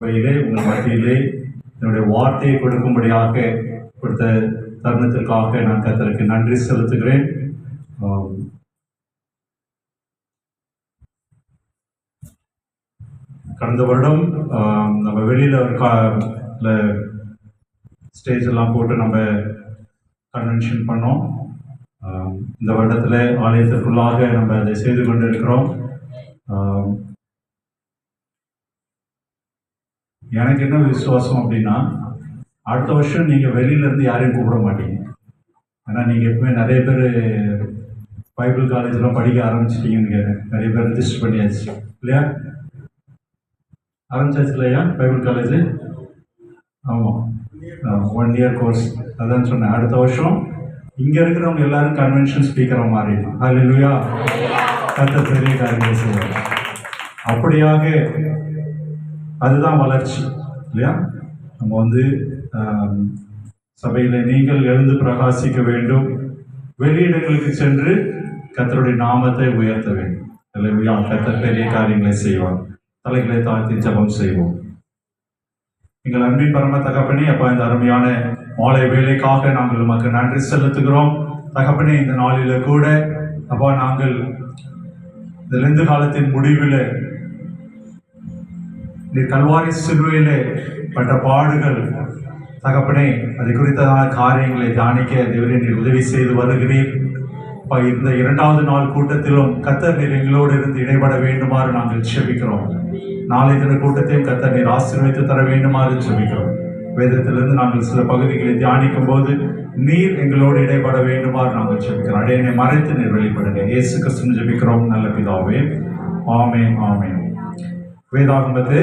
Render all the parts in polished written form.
உங்கள் மத்தியிலே என்னுடைய வார்த்தையை கொடுக்கும்படியாக கொடுத்த தருணத்திற்காக நான் கர்த்தருக்கு நன்றி செலுத்துகிறேன். கடந்த வருடம் நம்ம வெளியில் ஒரு ஸ்டேஜ் எல்லாம் போட்டு நம்ம கன்வென்ஷன் பண்ணோம். இந்த வருடத்தில் ஆலயத்திற்குள்ளாக நம்ம அதை செய்து கொண்டு இருக்கிறோம். எனக்கு என்ன விசுவாசம் அப்படின்னா, அடுத்த வருஷம் நீங்கள் வெளியிலேருந்து யாரையும் கூப்பிட மாட்டீங்க. ஏன்னா நீங்கள் எப்பவுமே நிறைய பேர் பைபிள் காலேஜெலாம் படிக்க ஆரம்பிச்சிட்டிங்கன்னு கேட்டேன். நிறைய பேர் ரிஜிஸ்டர் பண்ணியாச்சு இல்லையா? ஆரம்பிச்சாச்சு இல்லையா பைபிள் காலேஜு? ஆமாம், 1 இயர் கோர்ஸ். அதான் சொன்னேன், அடுத்த வருஷம் இங்கே இருக்கிறவங்க எல்லாரும் கன்வென்ஷன் ஸ்பீக்கராக மாறிடலாம். ஹல்லேலூயா! கர்த்தர் பெரிய காரியங்களை செய்வார். அப்படியாக அதுதான் வளர்ச்சி இல்லையா? நம்ம சபையில் நீங்கள் எழுந்து பிரகாசிக்க வேண்டும், வெளியிடங்களுக்கு சென்று கர்த்தருடைய நாமத்தை உயர்த்த வேண்டும். ஹல்லேலூயா! கர்த்தர் பெரிய காரியங்களை செய்வார். தலைகளை தாழ்த்தி ஜெபம் செய்வோம். எங்கள் அன்பின் பரம தகப்பனே, அப்பா, இந்த அருமையான மாலை வேலைக்காக நாங்கள் உமக்கு நன்றி செலுத்துகிறோம். தகப்பனே, இந்த நாளில கூட அப்பா, நாங்கள் இந்த லெந்து காலத்தின் முடிவில் நீ கல்வாரி சிலுவையிலே பட்ட பாடுகள் தகப்பனே, அது குறித்ததான காரியங்களை தியானிக்க தேவரே நீர் உதவி செய்து வருகிறீர். இந்த 2வது நாள் கூட்டத்திலும் கர்த்தர் நீர் எங்களோடு இருந்து இடைபட வேண்டுமாறு நாங்கள் செபிக்கிறோம். நாளை தின கூட்டத்தையும் கர்த்தர் நீர் ஆசீர்வதித்து தர வேண்டுமாறு செபிக்கிறோம். வேதத்திலிருந்து நாங்கள் சில பகுதிகளை தியானிக்கும் போது நீர் எங்களோடு இடைபட வேண்டுமாறு நாங்கள் செபிக்கிறோம். அடையனை மறைத்து நீர் வெளிப்படுங்க. இயேசு கிறிஸ்துவின் ஜெபிக்கிறோம் நல்ல பிதாவே, ஆமென், ஆமென். வேதாகமத்தை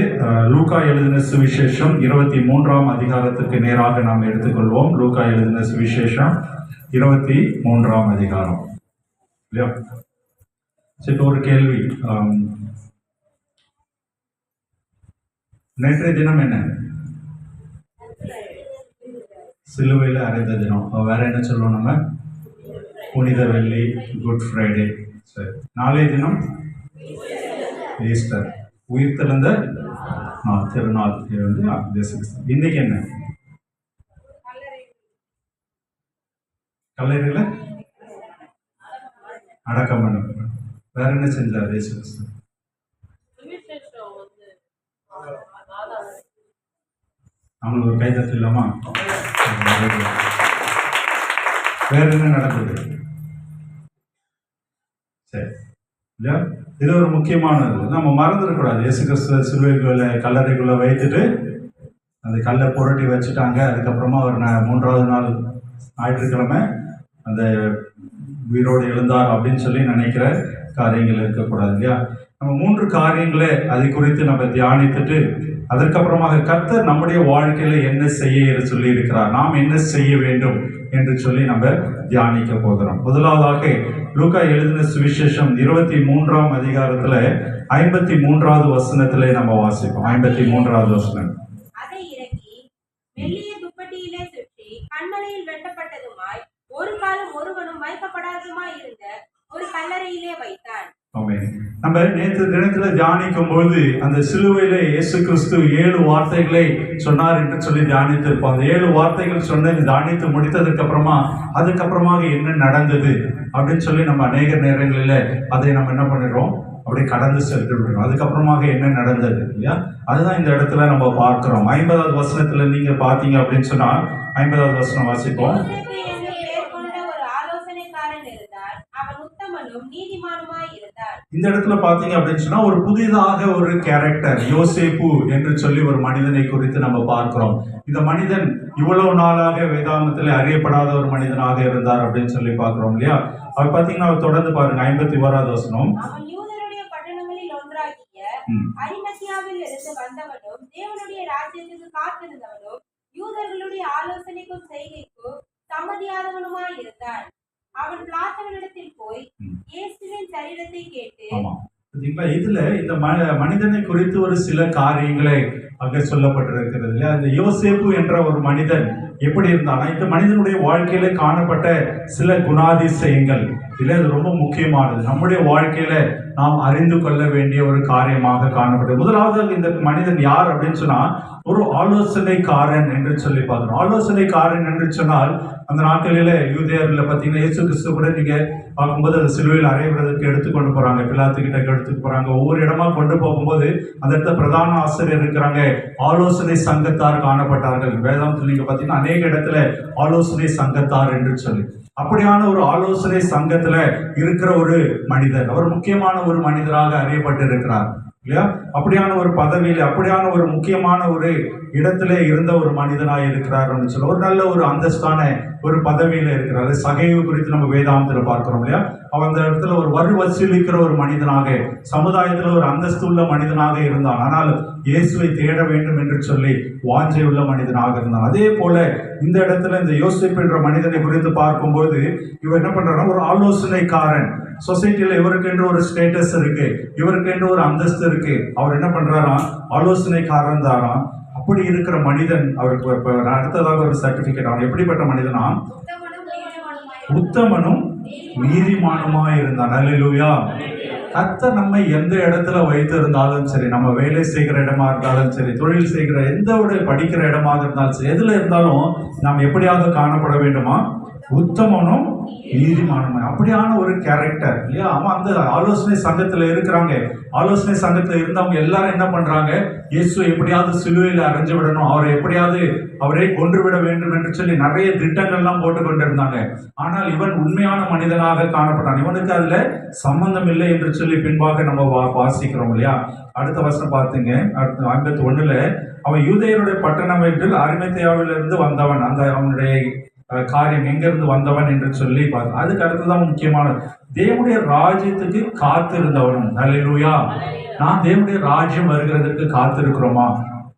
லூக்கா எழுதின சுவிசேஷம் 23ஆம் அதிகாரத்திற்கு நேராக நாம் எடுத்துக்கொள்வோம். லூக்கா எழுதின சுவிசேஷம் 23ஆம் அதிகாரம் இல்லையா? சரி, ஒரு கேள்வி. நேற்றைய தினம் என்ன? சிலுவையில் அறைந்த தினம். வேற என்ன சொல்லுவோம் நம்ம? புனித வெள்ளி, குட் ஃப்ரைடே. சரி, நாளைய தினம் ஈஸ்டர், உயிர்த்தெழுந்த திருநாள். இன்னைக்கு என்ன? கல்லறையில் அடக்கம் பண்ண. வேற என்ன செஞ்சார் இயேசு கிறிஸ்து? நம்மளுக்கு ஒரு கைதட்டு இல்லாமா? வேற என்ன நடந்தது? சரி இல்லையா? இது ஒரு முக்கியமானது, நம்ம மறந்துடக்கூடாது. இயேசு கிறிஸ்து சிலுவைக்குள்ள கல்லறைக்குள்ள வைத்துட்டு அந்த கல்லை புரட்டி வச்சுட்டாங்க. அதுக்கப்புறமா ஒரு 3வது நாள் ஞாயிற்றுக்கிழமை அந்த உயிரோடு எழுந்தார் அப்படின்னு சொல்லி நினைக்கிற காரியங்கள் இருக்கக்கூடாது இல்லையா? நம்ம 3 காரியங்களை அதை குறித்து நம்ம தியானித்துட்டு அதற்கப்புறமாக கர்த்தர் நம்முடைய வாழ்க்கையில என்ன செய்ய சொல்லி இருக்கிறார், நாம் என்ன செய்ய வேண்டும் என்று சொல்லி நம்ம தியானிக்க போகிறோம். முதலாவதாக லூக்கா எழுதின சுவிசேஷம் 23ஆம் அதிகாரத்துல 53வது வசனத்திலே நம்ம வாசிப்போம். 53வது வசனம். அதை இறக்கி மெல்லிய துப்பட்டியிலே சுற்றி கண்மலையில் வெட்டப்பட்டதுமாய் ஒரு காலம் ஒருவனும் வைக்கப்படாததுமாய் இருந்த ஒரு கல்லறையிலே வைத்தான். நம்ம நேற்று தினத்துல தியானிக்கும் போது அந்த சிலுவையில இயேசு கிறிஸ்து 7 வார்த்தைகளை சொன்னார் என்று சொல்லி தியானித்திருப்போம். அந்த 7 வார்த்தைகள் சொன்னது தியானித்து முடித்ததுக்கு அதுக்கப்புறமாக என்ன நடந்தது அப்படின்னு சொல்லி நம்ம அநேக நேரங்களில் அதை நம்ம என்ன பண்ணிடுறோம், அப்படி கடந்து சென்று விடுறோம். அதுக்கப்புறமாக என்ன நடந்தது இல்லையா? அதுதான் இந்த இடத்துல நம்ம பார்க்கிறோம். 50வது வசனத்துல நீங்க பாத்தீங்க அப்படின்னு சொன்னா 50வது வசனம் வாசிப்போம். இந்த இடத்துல பாத்தீங்க அப்படின்னு சொன்னா ஒரு புதிதாக ஒரு கேரக்டர் யோசேப்பு என்று சொல்லி ஒரு மனிதனை குறித்து நம்ம பார்க்கிறோம். இந்த மனிதன் இவ்வளவு நாளாக வேதாகமத்தில் அறியப்படாத ஒரு மனிதனாக இருந்தார் அப்படின்னு சொல்லி பார்க்கிறோம் இல்லையா? அவர் பாத்தீங்கன்னா அவர் தொடர்ந்து பாருங்க 51வது வசனம். பட்டணங்களில் ஒன்றாகிய அரிமத்தியாவில் இருந்து வந்தவனும் தேவனுடைய ராஜ்யத்துக்கு காத்திருந்தவனும் யூதர்களுடைய ஆலோசனைக்கும் செய்கைக்கும் சம்மதியாதவனுமாய் இருந்தான். அவன் பிளாத்தவனிடத்தில் போய் இயேசுவின் சரீரத்தை கேட்டு சரிங்களா? இதுல இந்த மனிதனை குறித்து ஒரு சில காரியங்களை அங்க சொல்லப்பட்டிருக்கிறது இல்லையா? இந்த யோசேப்பு என்ற ஒரு மனிதன் எப்படி இருந்தானா, இந்த மனிதனுடைய வாழ்க்கையில காணப்பட்ட சில குணாதிசயங்கள் இல்ல, இது ரொம்ப முக்கியமானது. நம்முடைய வாழ்க்கையில நாம் அறிந்து கொள்ள வேண்டிய ஒரு காரியமாக காணப்பட்டது. முதலாவது இந்த மனிதன் யார் அப்படின்னு சொன்னா, ஒரு ஆலோசனைக்காரன் என்று சொல்லி பார்க்கிறோம். ஆலோசனைக்காரன் என்று சொன்னால், அந்த நாட்களில யூதேயர்ல பார்த்தீங்கன்னா இயேசு கிறிஸ்து கூட நீங்க பார்க்கும்போது அது சிலுவையில் அறைவதற்கு எடுத்துக்கொண்டு போறாங்க, பிலாத்து கிட்ட எடுத்துட்டு போறாங்க. ஒவ்வொரு இடமா கொண்டு போகும்போது அந்த இடத்துல பிரதான ஆசிரியர் இருக்கிறாங்க, ஆலோசனை சங்கத்தார் காணப்பட்டார்கள். வேதாந்தத்தில் நீங்க பார்த்தீங்கன்னா அநேக இடத்துல ஆலோசனை சங்கத்தார் என்று சொல்லி, அப்படியான ஒரு ஆலோசனை சங்கத்துல இருக்கிற ஒரு மனிதர், அவர் முக்கியமான ஒரு மனிதராக அறியப்பட்டிருக்கிறார் இல்லையா? அப்படியான ஒரு பதவியில், அப்படியான ஒரு முக்கியமான ஒரு இடத்துல இருந்த ஒரு மனிதனாக இருக்கிறார் சொல்ல, ஒரு நல்ல ஒரு அந்தஸ்தான ஒரு பதவியில இருக்கிறார். சகைவு குறித்து நம்ம வேதாந்தத்துல பார்க்கிறோம் இல்லையா? அவன் அந்த இடத்துல ஒரு வசூலிக்கிற ஒரு மனிதனாக, சமுதாயத்துல ஒரு அந்தஸ்து உள்ள மனிதனாக இருந்தான். ஆனால் இயேசுவை தேட வேண்டும் என்று சொல்லி வாஞ்சை உள்ள மனிதனாக இருந்தான். அதே போல இந்த இடத்துல இந்த யோசேப்பு என்ற மனிதனை குறித்து பார்க்கும்போது, இவர் என்ன பண்றாருன்னா, ஒரு ஆலோசனைக்காரன். சொசைட்டில இவருக்கு என்று ஒரு ஸ்டேட்டஸ் இருக்கு, இவருக்கு என்று ஒரு அந்தஸ்து இருக்கு. அவர் என்ன பண்றாராம், ஆலோசனைக்காரன் தாராம். அப்படி இருக்கிற மனிதன் அவருக்கு அடுத்ததாக ஒரு சர்டிபிகேட். அவன் எப்படிப்பட்ட மனிதனா, உத்தமனும் நீதிமானுமா இருந்தான். அல்லேலூயா. கர்த்தர் நம்மை எந்த இடத்துல வைத்து இருந்தாலும் சரி, நம்ம வேலை செய்கிற இடமா இருந்தாலும் சரி, தொழில் செய்கிற எந்த ஒரு படிக்கிற இடமாக இருந்தாலும் சரி, எதுல இருந்தாலும் நாம் எப்படியாக காணப்பட வேண்டுமா, உத்தமனும் நீதிமானும். அப்படியான ஒரு கேரக்டர் இல்லையா? அவன் அந்த ஆலோசனை சங்கத்துல இருக்கிறாங்க. ஆலோசனை சங்கத்துல இருந்தவங்க எல்லாரும் என்ன பண்றாங்க, இயேசு எப்படியாவது சிலுவையில் அரைஞ்சு விடணும், அவரை எப்படியாவது அவரை கொன்று விட வேண்டும் என்று சொல்லி நிறைய திட்டங்கள்லாம் போட்டு கொண்டிருந்தாங்க. ஆனால் இவன் உண்மையான மனிதனாக காணப்பட்டான். இவனுக்கு அதுல சம்பந்தம் இல்லை என்று சொல்லி பின்பாக நம்ம வாசிக்கிறோம் இல்லையா? அடுத்த வசனம் பார்த்துங்க, அடுத்த 51ல, அவன் யூதேயருடைய பட்டணம் என்று அரிமத்தேயாவிலிருந்து வந்தவன். அந்த அவனுடைய காரியம் எங்கிருந்து வந்தவன் என்று சொல்லி பார்க்க. அதுக்கு அடுத்ததான் முக்கியமானது, தேவனுடைய ராஜ்யத்துக்கு காத்திருந்தவனும். அல்லேலூயா. நான் தேவனுடைய ராஜ்யம் வருகிறதற்கு காத்திருக்கிறோமா?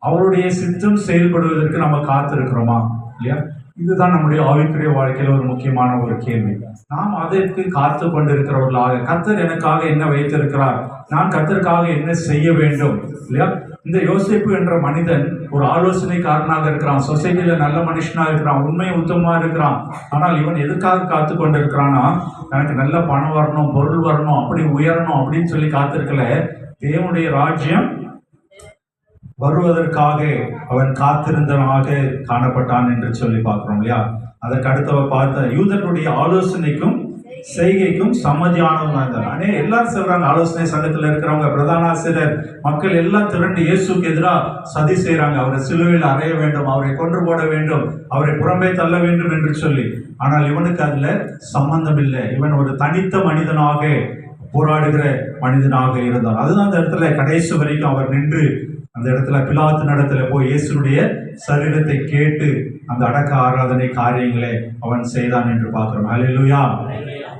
அவருடைய சித்தம் செயல்படுவதற்கு நம்ம காத்திருக்கிறோமா இல்லையா? இதுதான் நம்முடைய ஆவிக்குரிய வாழ்க்கையில ஒரு முக்கியமான ஒரு கேள்வி. நாம் அதற்கு காத்து கொண்டிருக்கிறவர்களாக, கர்த்தர் எனக்காக என்ன வைத்திருக்கிறார், நான் கர்த்தருக்காக என்ன செய்ய வேண்டும் இல்லையா? இந்த யோசேப்பு என்ற மனிதன் ஒரு ஆலோசனைக்காரனாக இருக்கிறான், சொசைட்டில நல்ல மனுஷனா இருக்கிறான், உண்மை உத்தமமா இருக்கிறான். ஆனால் இவன் எதுக்காக காத்து கொண்டிருக்கிறான்னா, எனக்கு நல்ல பணம் வரணும், பொருள் வரணும், அப்படி உயரணும் அப்படின்னு சொல்லி காத்திருக்கல, தேவனுடைய ராஜ்யம் வருவதற்காக அவன் காத்திருந்தனாக காணப்பட்டான் என்று சொல்லி பார்க்கிறோம் இல்லையா? அதற்கு அடுத்தவர் பார்த்த யூதனுடைய ஆலோசனைக்கும் செய்கைக்கும் சம்மதியானவங்க இருந்தார். எல்லாரும் சொல்றாங்க, ஆலோசனை சங்கத்தில் இருக்கிறவங்க, பிரதான ஆசிரியர், மக்கள் எல்லாம் திரண்டு இயேசுக்கு எதிராக சதி செய்யறாங்க. அவரை சிலுவையில் அறைய வேண்டும், அவரை கொன்று போட வேண்டும், அவரை புறம்பே தள்ள வேண்டும் என்று சொல்லி. ஆனால் இவனுக்கு அதுல சம்பந்தம் இல்லை. இவன் ஒரு தனித்த மனிதனாக போராடுகிற மனிதனாக இருந்தார். அதுதான் அந்த இடத்துல கடைசி வரைக்கும் அவர் நின்று அந்த இடத்துல பிலாத்து நடத்துல போய் இயேசுடைய சரீரத்தை கேட்டு அந்த அடக்க ஆராதனை காரியங்களை அவன் செய்தான் என்று பார்க்கிறோம். அல்லேலூயா.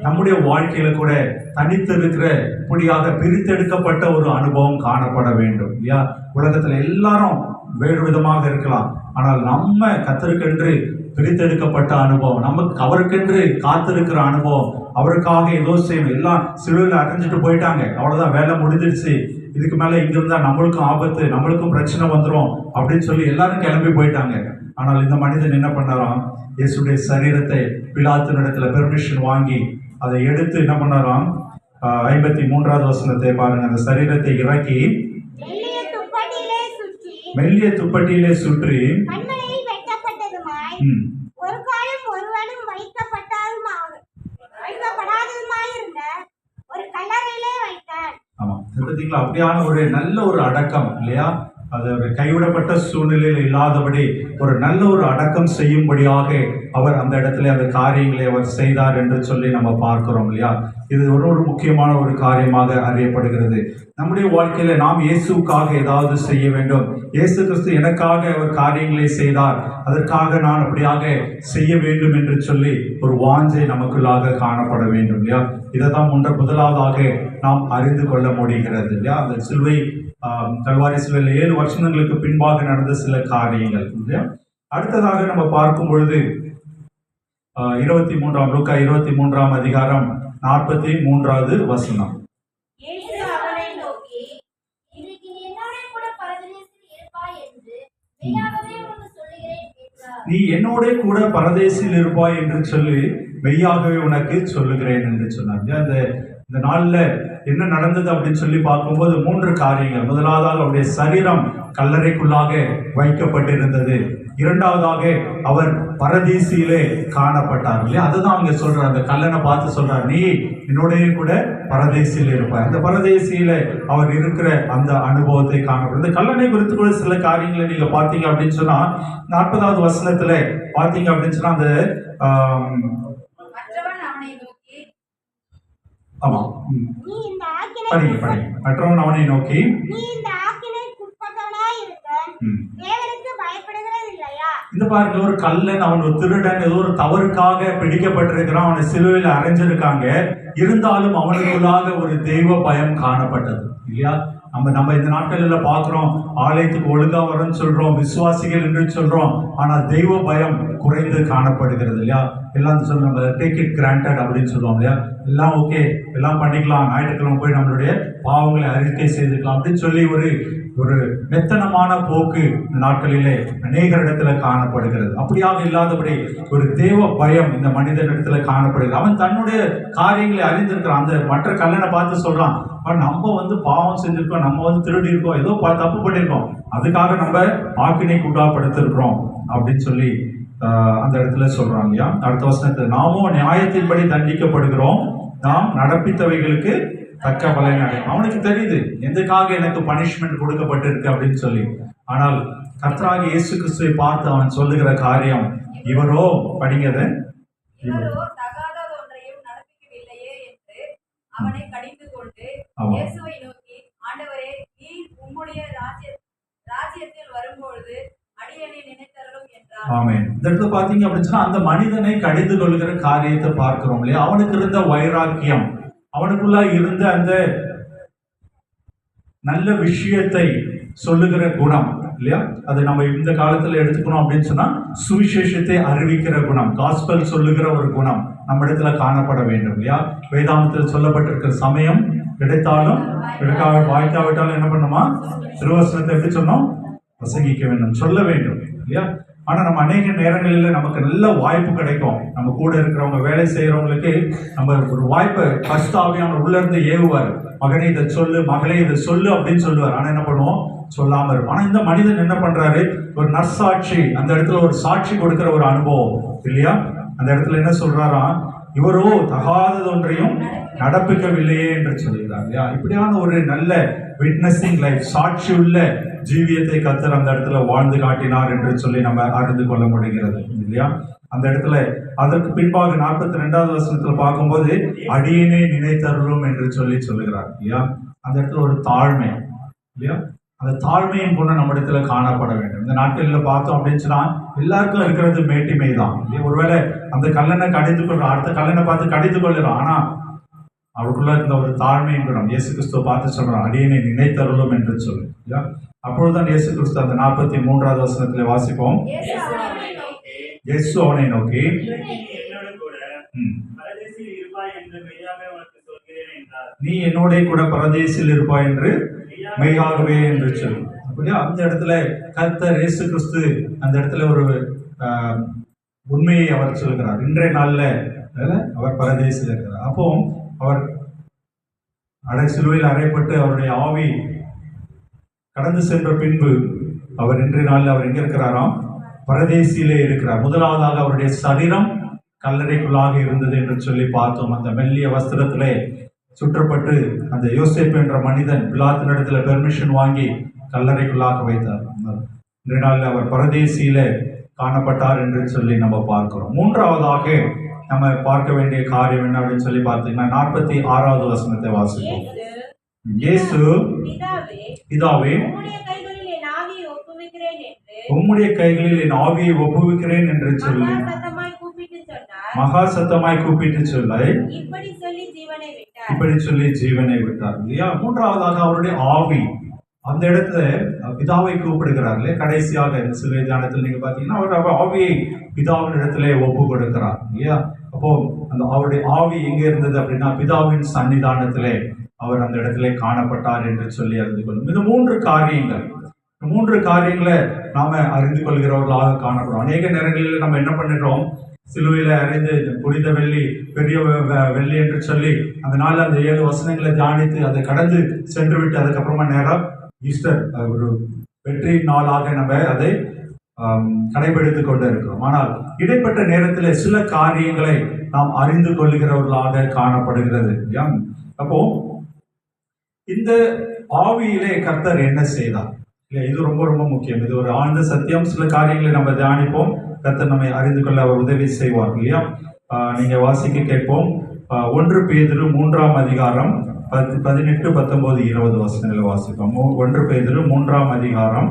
நம்முடைய வாழ்க்கையில கூட தனித்திருக்கிற, இப்படியாக பிரித்தெடுக்கப்பட்ட ஒரு அனுபவம் காணப்பட வேண்டும் இல்லையா? உலகத்துல எல்லாரும் வேறு விதமாக இருக்கலாம், ஆனால் நம்ம கர்த்தருக்கென்று பிரித்தெடுக்கப்பட்ட அனுபவம், நமக்கு அவருக்கென்று காத்திருக்கிற அனுபவம், அவருக்காக ஏதோ செய்யணும். எல்லாம் சிலுவையில் அடைஞ்சிட்டு போயிட்டாங்க, அவ்வளவுதான், வேலை முடிஞ்சிருச்சு, இதுக்கு மேல இங்க இருந்தா நம்மளுக்கும் ஆபத்து, நம்மளுக்கும் பிரச்சனை வந்துடும் அப்படின்னு சொல்லி எல்லாரும் கிளம்பி போயிட்டாங்க. ஆனால் இந்த மனிதன் என்ன பண்ணாராம், இயேசுடைய சரீரத்தை பிலாத்து இடத்துல பெர்மிஷன் வாங்கி அதை எடுத்து என்ன பண்ணாராம், 53வது வசனத்தை பாருங்க. அந்த சரீரத்தை இறக்கி மெல்லிய துப்பட்டியிலே சுற்றி அப்படியான ஒரு நல்ல ஒரு அடக்கம் இல்லையா? அது ஒரு கைவிடப்பட்ட சூழ்நிலையில் இல்லாதபடி ஒரு நல்ல ஒரு அடக்கம் செய்யும்படியாக அவர் அந்த இடத்துல அந்த காரியங்களை அவர் செய்தார் என்று சொல்லி நம்ம பார்க்கிறோம் இல்லையா? இது ஒரு முக்கியமான ஒரு காரியமாக அறியப்படுகிறது. நம்முடைய வாழ்க்கையில நாம் இயேசுக்காக ஏதாவது செய்ய வேண்டும். இயேசு கிறிஸ்து எனக்காக அவர் காரியங்களை செய்தார், அதற்காக நான் அப்படியாக செய்ய வேண்டும் என்று சொல்லி ஒரு வாஞ்சை நமக்குள்ளாக காணப்பட வேண்டும் இல்லையா? இதைதான் முதலாவதாக நாம் அறிந்து கொள்ள முடிகிறது இல்லையா? அந்த சிலுவை, கல்வாரி சிலுவையில் 7 வருஷங்களுக்கு பின்பாக நடந்த சில காரியங்கள் இல்லையா? அடுத்ததாக நம்ம பார்க்கும் பொழுது 23 லூக்கா 23 அதிகாரம் 43வது வசனம். இயேசு அவனை மெய்யாகவே உனக்கு சொல்லுகிறேன் என்றார். நீ என்னோட கூட பரதேசில் இருப்பாய் என்று சொல்லி மெய்யாகவே உனக்கு சொல்லுகிறேன் என்று சொன்னாங்க. அந்த இந்த நாள்ல என்ன நடந்தது அப்படின்னு சொல்லி பார்க்கும்போது 3 காரியங்கள். முதலாவதாக அவருடைய சரீரம் கல்லறைக்குள்ளாக வைக்கப்பட்டிருந்தது. இரண்டாவதாக அவர் பரதீசிலே காணப்பட்டார் இல்லையா, அதுதான் அவங்க சொல்றார். அந்த கல்லனை பார்த்து சொல்றார், நீ என்னோடய கூட பரதேசியில் இருப்பார். அந்த பரதேசியில அவர் இருக்கிற அந்த அனுபவத்தை காணப்படும். இந்த கல்லனை குறித்து கூட சில காரியங்களை நீங்க பார்த்தீங்க அப்படின்னு சொன்னா 40வது வசனத்துல பார்த்தீங்க அப்படின்னு சொன்னா அந்த மற்றவன் அவனை நோக்கி, ஆமா நீ இந்த ஆக்கினை படிங்க மற்றவன் அவனை நோக்கி, நீ இந்த ஆக்கினைக்குட்பட்டவனாய் இருக்க தேவனுக்கு பயப்படுகிறது இல்லையா? இந்த பாருங்க, ஒரு கல்லன், அவன் ஒரு திருடன், ஏதோ ஒரு தவறுக்காக பிடிக்கப்பட்டிருக்கிறான், அவனை சிலுவையில் அரைஞ்சிருக்காங்க. இருந்தாலும் அவனுக்குள்ளாக ஒரு தெய்வ பயம் காணப்பட்டது இல்லையா. நம்ம இந்த நாட்களில் பார்க்கிறோம், ஆலயத்துக்கு ஒழுங்கா வரும்னு சொல்றோம், விசுவாசிகள் என்று சொல்றோம், ஆனால் தெய்வ பயம் குறைந்து காணப்படுகிறது இல்லையா. எல்லாம் சொல்லுவாங்க டேக் இட் கிராண்டட் அப்படின்னு சொல்லுவோம் இல்லையா. எல்லாம் ஓகே, எல்லாம் பண்ணிக்கலாம், ஞாயிற்றுக்கிழமை போய் நம்மளுடைய பாவங்களை அறிக்கை செய்துக்கலாம் அப்படின்னு சொல்லி ஒரு மெத்தனமான போக்கு இந்த நாட்களிலே அநேகரிடத்துல காணப்படுகிறது. அப்படியாக இல்லாதபடி ஒரு தேவ பயம் இந்த மனிதனிடத்துல காணப்படுகிறது. அவன் தன்னுடைய காரியங்களை அறிந்திருக்கிறான். அந்த மற்ற கல்லனை பார்த்து சொல்றான், நம்ம பாவம் செஞ்சிருக்கோம், நம்ம திருடி இருக்கோம், ஏதோ தப்பு பண்ணியிருக்கோம், அதுக்காக நம்ம ஆக்கினைக்கு உட்படுத்திருக்கிறோம் அப்படின்னு சொல்லி அந்த இடத்துல சொல்றாங்க இல்லையா. அடுத்த வசனத்தில், நாமோ நியாயத்தின்படி தண்டிக்கப்படுகிறோம், நாம் நடப்பித்தவைகளுக்கு தக்க பலன் அடையும். அவனுக்கு தெரியுது எதுக்காக எனக்கு பனிஷ்மெண்ட் கொடுக்கப்பட்டிருக்கு அப்படின்னு சொல்லி. ஆனால் கர்த்தராகிய இயேசு கிறிஸ்துவை பார்த்து அவன் சொல்லுகிற காரியம், இவரோ படிங்கது, இவரோ தகாதது ஒன்றையும் நடப்பிக்கவில்லையே என்று அவனை கடிந்து கொண்டு இயேசுவை நோக்கி, ஆண்டவரே, நீர் உம்முடைய ராஜ்யத்தில் வரும்பொழுது அடியேனை நினைத்தருளும் என்றார். ஆமென். இந்த இடத்துல பாத்தீங்க அப்படின்னு சொன்னா அந்த மனிதனை கடிந்து கொள்கிற காரியத்தை பார்க்கிறோம் இல்லையா. அவனுக்கு இருந்த வைராக்கியம், அவனுக்குள்ள இருந்த அந்த நல்ல விஷயத்தை சொல்லுகிற குணம் இல்லையா, அது நம்ம இந்த காலத்துல எடுத்துக்கணும் அப்படின்னு சொன்னா சுவிசேஷத்தை அறிவிக்கிற குணம், காஸ்பல் சொல்லுகிற ஒரு குணம் நம்ம இடத்துல காணப்பட வேண்டும் இல்லையா. வேதாந்தத்தில் சொல்லப்பட்டிருக்கிற சமயம் கிடைத்தாலும் வாய்க்காவிட்டாலும் என்ன பண்ணுமா, திருவசனத்தை எப்படி சொன்னோம், பிரசங்கிக்க வேண்டும், சொல்ல வேண்டும் இல்லையா. ஆனா நம்ம அநேக நேரங்களில் நமக்கு நல்ல வாய்ப்பு கிடைக்கும், நம்ம கூட இருக்கிறவங்க வேலை செய்யறவங்களுக்கு நம்ம ஒரு வாய்ப்பை ஃபர்ஸ்ட் ஆவியான உள்ள இருந்து ஏவுவார், மகனை இதை சொல்லு, மகளே இதை சொல்லு அப்படின்னு சொல்லுவார். ஆனா என்ன பண்ணுவோம், சொல்லாம இருக்கும். ஆனா இந்த மனிதன் என்ன பண்றாரு, ஒரு நற்சாட்சி, அந்த இடத்துல ஒரு சாட்சி கொடுக்கிற ஒரு அனுபவம் இல்லையா. அந்த இடத்துல என்ன சொல்றாரா, இவரோ தகாதது ஒன்றையும் நடப்பிக்கவில்லையே என்று சொல்கிறார் இல்லையா. இப்படியான ஒரு நல்ல விட்னஸிங் லைஃப், சாட்சி உள்ள ஜீவியத்தை கர்த்தர் அந்த இடத்துல வாழ்ந்து காட்டினார் என்று சொல்லி நம்ம அறிந்து கொள்ள முடிகிறது இல்லையா. அந்த இடத்துல அதற்கு பின்பாக 42வது வசனத்துல பார்க்கும்போது அடியேனை நினைத்தருளும் என்று சொல்லுகிறார் இல்லையா. அந்த இடத்துல ஒரு தாழ்மை இல்லையா, அந்த தாழ்மையின் குணம் நம்ம இடத்துல காணப்பட வேண்டும். இந்த நாட்களில் பார்த்தோம் அப்படின்னு சொன்னா எல்லாருக்கும் இருக்கிறது மேட்டிமை தான் இல்லையா. ஒருவேளை அந்த கல்லனை கடிந்து கொள்றான், அடுத்த கல்லனை பார்த்து கடிந்து கொள்ளுறான், ஆனா அவருக்குள்ள இருந்த ஒரு தாழ்மையின் குணம் இயேசு கிறிஸ்துவ பார்த்து சொல்றான், அடியேனை நினைத்தருளும் என்று சொல்லு இல்லையா. அப்பொழுதுதான் இயேசு கிறிஸ்து அந்த 43வது வசனத்திலே வாசிப்போம், இயேசு அவனை நோக்கி, நீ என்னோட கூட பரதேசில் இருப்பாய் என்று மெய்யாகவே என்று சொல்லு. அப்படியா அந்த இடத்துல கர்த்தர் இயேசு கிறிஸ்து அந்த இடத்துல ஒரு உண்மையை அவர் சொல்கிறார். இன்றைய நாள்ல அவர் பரதேசில் இருக்கிறார். அப்போ அவர் சிலுவையில் அறையப்பட்டு அவருடைய ஆவி கடந்து சென்ற பின்பு அவர் இன்றைய நாளில் அவர் எங்க இருக்கிறாராம், பரதேசியிலே இருக்கிறார். முதலாவதாக அவருடைய சரீரம் கல்லறைக்குள்ளாக இருந்தது என்று சொல்லி பார்த்தோம். அந்த மெல்லிய வஸ்திரத்திலே சுற்றப்பட்டு அந்த யோசேப்பு என்ற மனிதன் பிலாத்தினிடத்துல பெர்மிஷன் வாங்கி கல்லறைக்குள்ளாக வைத்தார். இன்றைய நாளில் அவர் பரதேசியில காணப்பட்டார் என்று சொல்லி நம்ம பார்க்கிறோம். மூன்றாவதாக நம்ம பார்க்க வேண்டிய காரியம் என்ன அப்படின்னு சொல்லி பார்த்தீங்கன்னா 46வது வசனத்தை வாசிப்போம். இயேசு, பிதாவே, உம்முடைய கைகளில் என் ஆவியை ஒப்புவிக்கிறேன் என்று சொல்லி மகா சத்தமாய் கூப்பிட்டு சொல்ல இப்படி சொல்லி ஜீவனை விட்டார் இல்லையா. மூன்றாவதாக அவருடைய ஆவி அந்த இடத்துல பிதாவை கூப்பிடுகிறார் இல்லையா. கடைசியாக இந்த சிலுவை தியானத்தில் நீங்க பாத்தீங்கன்னா அவர் ஆவியை பிதாவின் இடத்துல ஒப்பு கொடுக்கிறார் இல்லையா. அப்போ அந்த அவருடைய ஆவி எங்க இருந்தது அப்படின்னா பிதாவின் சன்னிதானத்திலே அவர் அந்த இடத்துல காணப்பட்டார் என்று சொல்லி அறிந்து கொள்ளும். இந்த மூன்று காரியங்கள் மூன்று காரியங்களை நாம அறிந்து கொள்கிறவர்களாக காணப்படுறோம். அநேக நேரங்களில் நம்ம என்ன பண்ணிடுறோம், சிலுவையில அறிந்து புனித வெள்ளி, பெரிய வெள்ளி என்று சொல்லி அந்த நாள் அந்த 7 வசனங்களை தியானித்து அதை கடந்து சென்று விட்டு அதுக்கப்புறமா நேரம் ஈஸ்டர் ஒரு வெற்றி நாளாக நம்ம அதை கடைபிடித்துக் கொண்டு இருக்கிறோம். ஆனால் இடைப்பட்ட நேரத்தில் சில காரியங்களை நாம் அறிந்து கொள்கிறவர்களாக காணப்படுகிறது. அப்போ இந்த ஆவியிலே கர்த்தர் என்ன செய்தார்? இது ரொம்ப ரொம்ப முக்கியம். இது ஒரு ஆழ்ந்த சத்தியம். சில காரியங்களை நம்ம தியானிப்போம். கர்த்தர் நம்மை அறிந்து கொள்ள அவர் உதவி செய்வார் இல்லையா? நீங்க வாசிக்க கேட்போம். 1 பேதுரு 3ஆம் அதிகாரம் 18, 19, 20 வசனங்களை வாசிப்போம். 1 பேதுரு 3ஆம் அதிகாரம்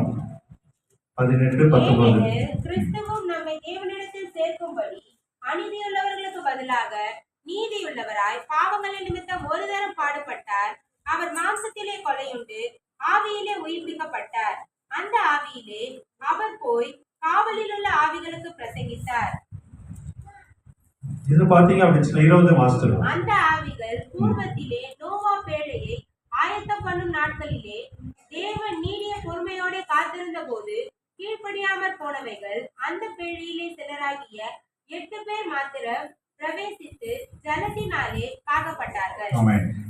18, 19. கிறிஸ்துவும் நம்மை தேவனிடத்தில் சேர்க்கும்படி அநீதியுள்ளவர்களுக்கு பதிலாக நீதியுள்ளவராய் பாவங்களின் நிமித்தம் ஒரு தரம் பாடுபட்டார். அவர் மாம்சத்திலே கொலையுண்டு ஆவியிலே உயிர்ப்பிக்கப்பட்டார். அந்த ஆவியிலே அவர் போய் காவலில் உள்ள ஆவிகளுக்கு பிரசங்கித்தார். இது பாத்தீங்க அப்படின்னு 20 மாசத்துல அந்த ஆவிகள் பூர்வத்திலே நோவா பேழையை ஆயத்தம் பண்ணும் நாட்களிலே தேவன் நீடிய பொறுமையோட காத்திருந்த போது கீழ்ப்படியாமற் போனவைகள் அந்த பேழையிலே சிலராகிய 8 பேர் மாத்திரம் பிரவேசித்து ஜலத்தினாலே காக்கப்பட்டார்கள்.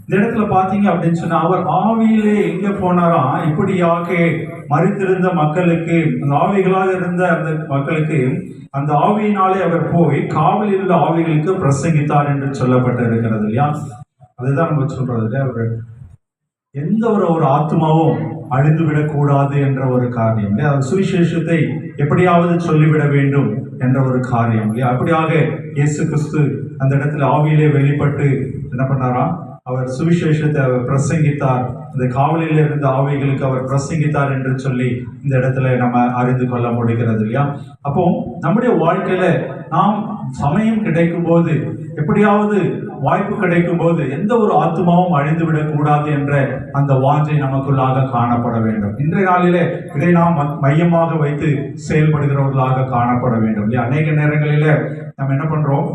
இந்த இடத்துல பாத்தீங்க அப்படின்னு சொன்னா அவர் ஆவியிலே எங்க போனாராம், இப்படியாக மரித்திருந்த மக்களுக்கு, அந்த ஆவிகளாக இருந்த அந்த மக்களுக்கு அந்த ஆவியினாலே அவர் போய் காவலில் உள்ள ஆவிகளுக்கு பிரசங்கித்தார் என்று சொல்லப்பட்டு இருக்கிறது இல்லையா? அதுதான் நம்ம சொல்றது இல்லையா? அவர் எந்த ஒரு ஆத்மாவும் அழிந்து விடக்கூடாது என்ற ஒரு காரியம் இல்லையா? சுவிசேஷத்தை எப்படியாவது சொல்லிவிட வேண்டும் என்ற ஒரு காரியம் இல்லையா? அப்படியாக இயேசு கிறிஸ்து அந்த இடத்துல ஆவியிலே வெளிப்பட்டு என்ன பண்ணாராம், அவர் சுவிசேஷத்தை அவர் பிரசங்கித்தார். இந்த காவலில் இருந்த ஆவிகளுக்கு அவர் பிரசங்கித்தார் என்று சொல்லி இந்த இடத்துல நம்ம அறிந்து கொள்ள முடிகிறது இல்லையா? அப்போ நம்முடைய வாழ்க்கையில நாம் சமயம் கிடைக்கும் போது, எப்படியாவது வாய்ப்பு கிடைக்கும் போது எந்த ஒரு ஆத்மாவும் அழிந்து விடக்கூடாது என்ற அந்த வாஞ்சை நமக்குள்ளாக காணப்பட வேண்டும். இன்றைய நாளிலே இதை நாம் மையமாக வைத்து செயல்படுகிறவர்களாக காணப்பட வேண்டும் இல்லையா? அநேக நேரங்களில நம்ம என்ன பண்றோம்,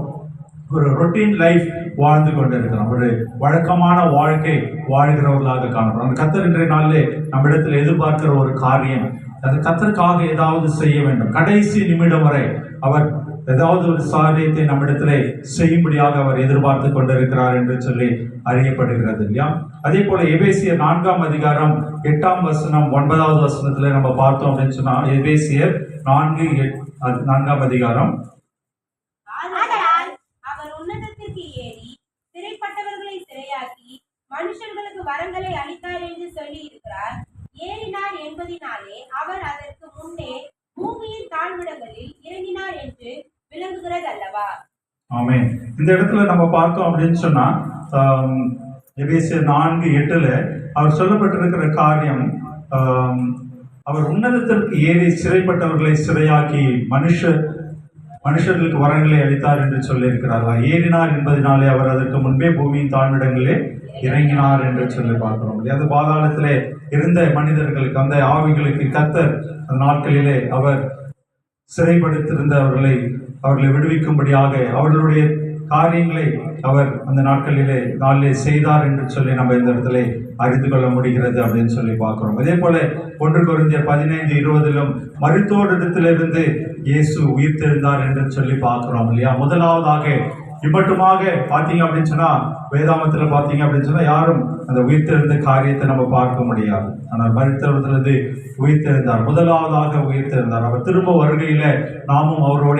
ஒரு ரொட்டீன் லைஃப் வாழ்ந்து கொண்டு இருக்கிறோம், ஒரு வழக்கமான வாழ்க்கை வாழ்கிறவர்களாக காணப்படும். அந்த கர்த்தர் இன்றைய நாளிலே நம்மிடத்தில் எதிர்பார்க்கிற ஒரு காரியம், அது கர்த்தருக்காக ஏதாவது செய்ய வேண்டும். கடைசி நிமிடம் வரை அவர் ஏதாவது ஒரு காரியத்தை நம்மிடத்திலே செய்யும்படியாக அவர் எதிர்பார்த்து கொண்டிருக்கிறார் என்று சொல்லி அறியப்படுகிறது இல்லையா? அதே போல எபேசியர் 4ஆம் அதிகாரம் 8ஆம் வசனம் 9வது வசனத்துல நம்ம பார்த்தோம் அப்படின்னு சொன்னா, எபேசியர் 4ஆம் அதிகாரம், அவர் உன்னதத்திற்கு ஏறி சிறைப்பட்டவர்களை சிறையாக்கி மனுஷர்களுக்கு வரங்களை அளித்தார் என்று சொல்லி இருக்கிறார். ஏறினார் என்பதினாலே அவர் அதற்கு முன்னே பூமியின் தாழ்விடங்களில் இறங்கினார் என்று விளங்குகிறது அல்லவா? ஆமென். இந்த இடத்துல நம்ம பார்த்தோம் அப்படின்னு சொன்னா, எபேசியர் 4:8 அவர் சொல்லப்பட்டிருக்கிற காரியம், அவர் உன்னதத்திற்கு ஏறி சிறைப்பட்டவர்களை சிறையாக்கி மனுஷர்களுக்கு வரங்களை அளித்தார் என்று சொல்லியிருக்கிறார்களா? ஏறினார் என்பதனாலே அவர் அதற்கு முன்பே பூமியின் தாழ்விடங்களே இறங்கினார் என்று சொல்லி பார்க்கிறோம். அந்த பாதாளத்திலே இருந்த மனிதர்களுக்கு, அந்த ஆவிகளுக்கு கர்த்தர் அந்த நாட்களிலே அவர் சிறைப்படுத்தியிருந்தவர்களை விடுவிக்கும்படியாக அவர்களுடைய காரியங்களை அவர் அந்த நாளிலே செய்தார் என்று சொல்லி நம்ம இந்த இடத்துல அறிந்து கொள்ள முடிகிறது அப்படின்னு சொல்லி பார்க்கிறோம். அதே போல 1 கொரிந்தியர் 15:20 மரித்தோரிடத்திலிருந்து இயேசு உயிர்த்தெழுந்தார் என்று சொல்லி பார்க்கிறோம் இல்லையா? முதலாவதாக இம்மட்டுமாக பார்த்தீங்க அப்படின்னு சொன்னா, வேதாமத்தில் பார்த்தீங்க அப்படின்னு சொன்னா யாரும் அந்த உயிர்த்தெழுந்த காரியத்தை நம்ம பார்க்க முடியாது. ஆனால் மரித்தோரிடத்திலிருந்து உயிர்த்தெழுந்தார், முதலாவதாக உயிர்த்தெழுந்தார். அவர் திரும்ப வருகையில நாமும் அவரோட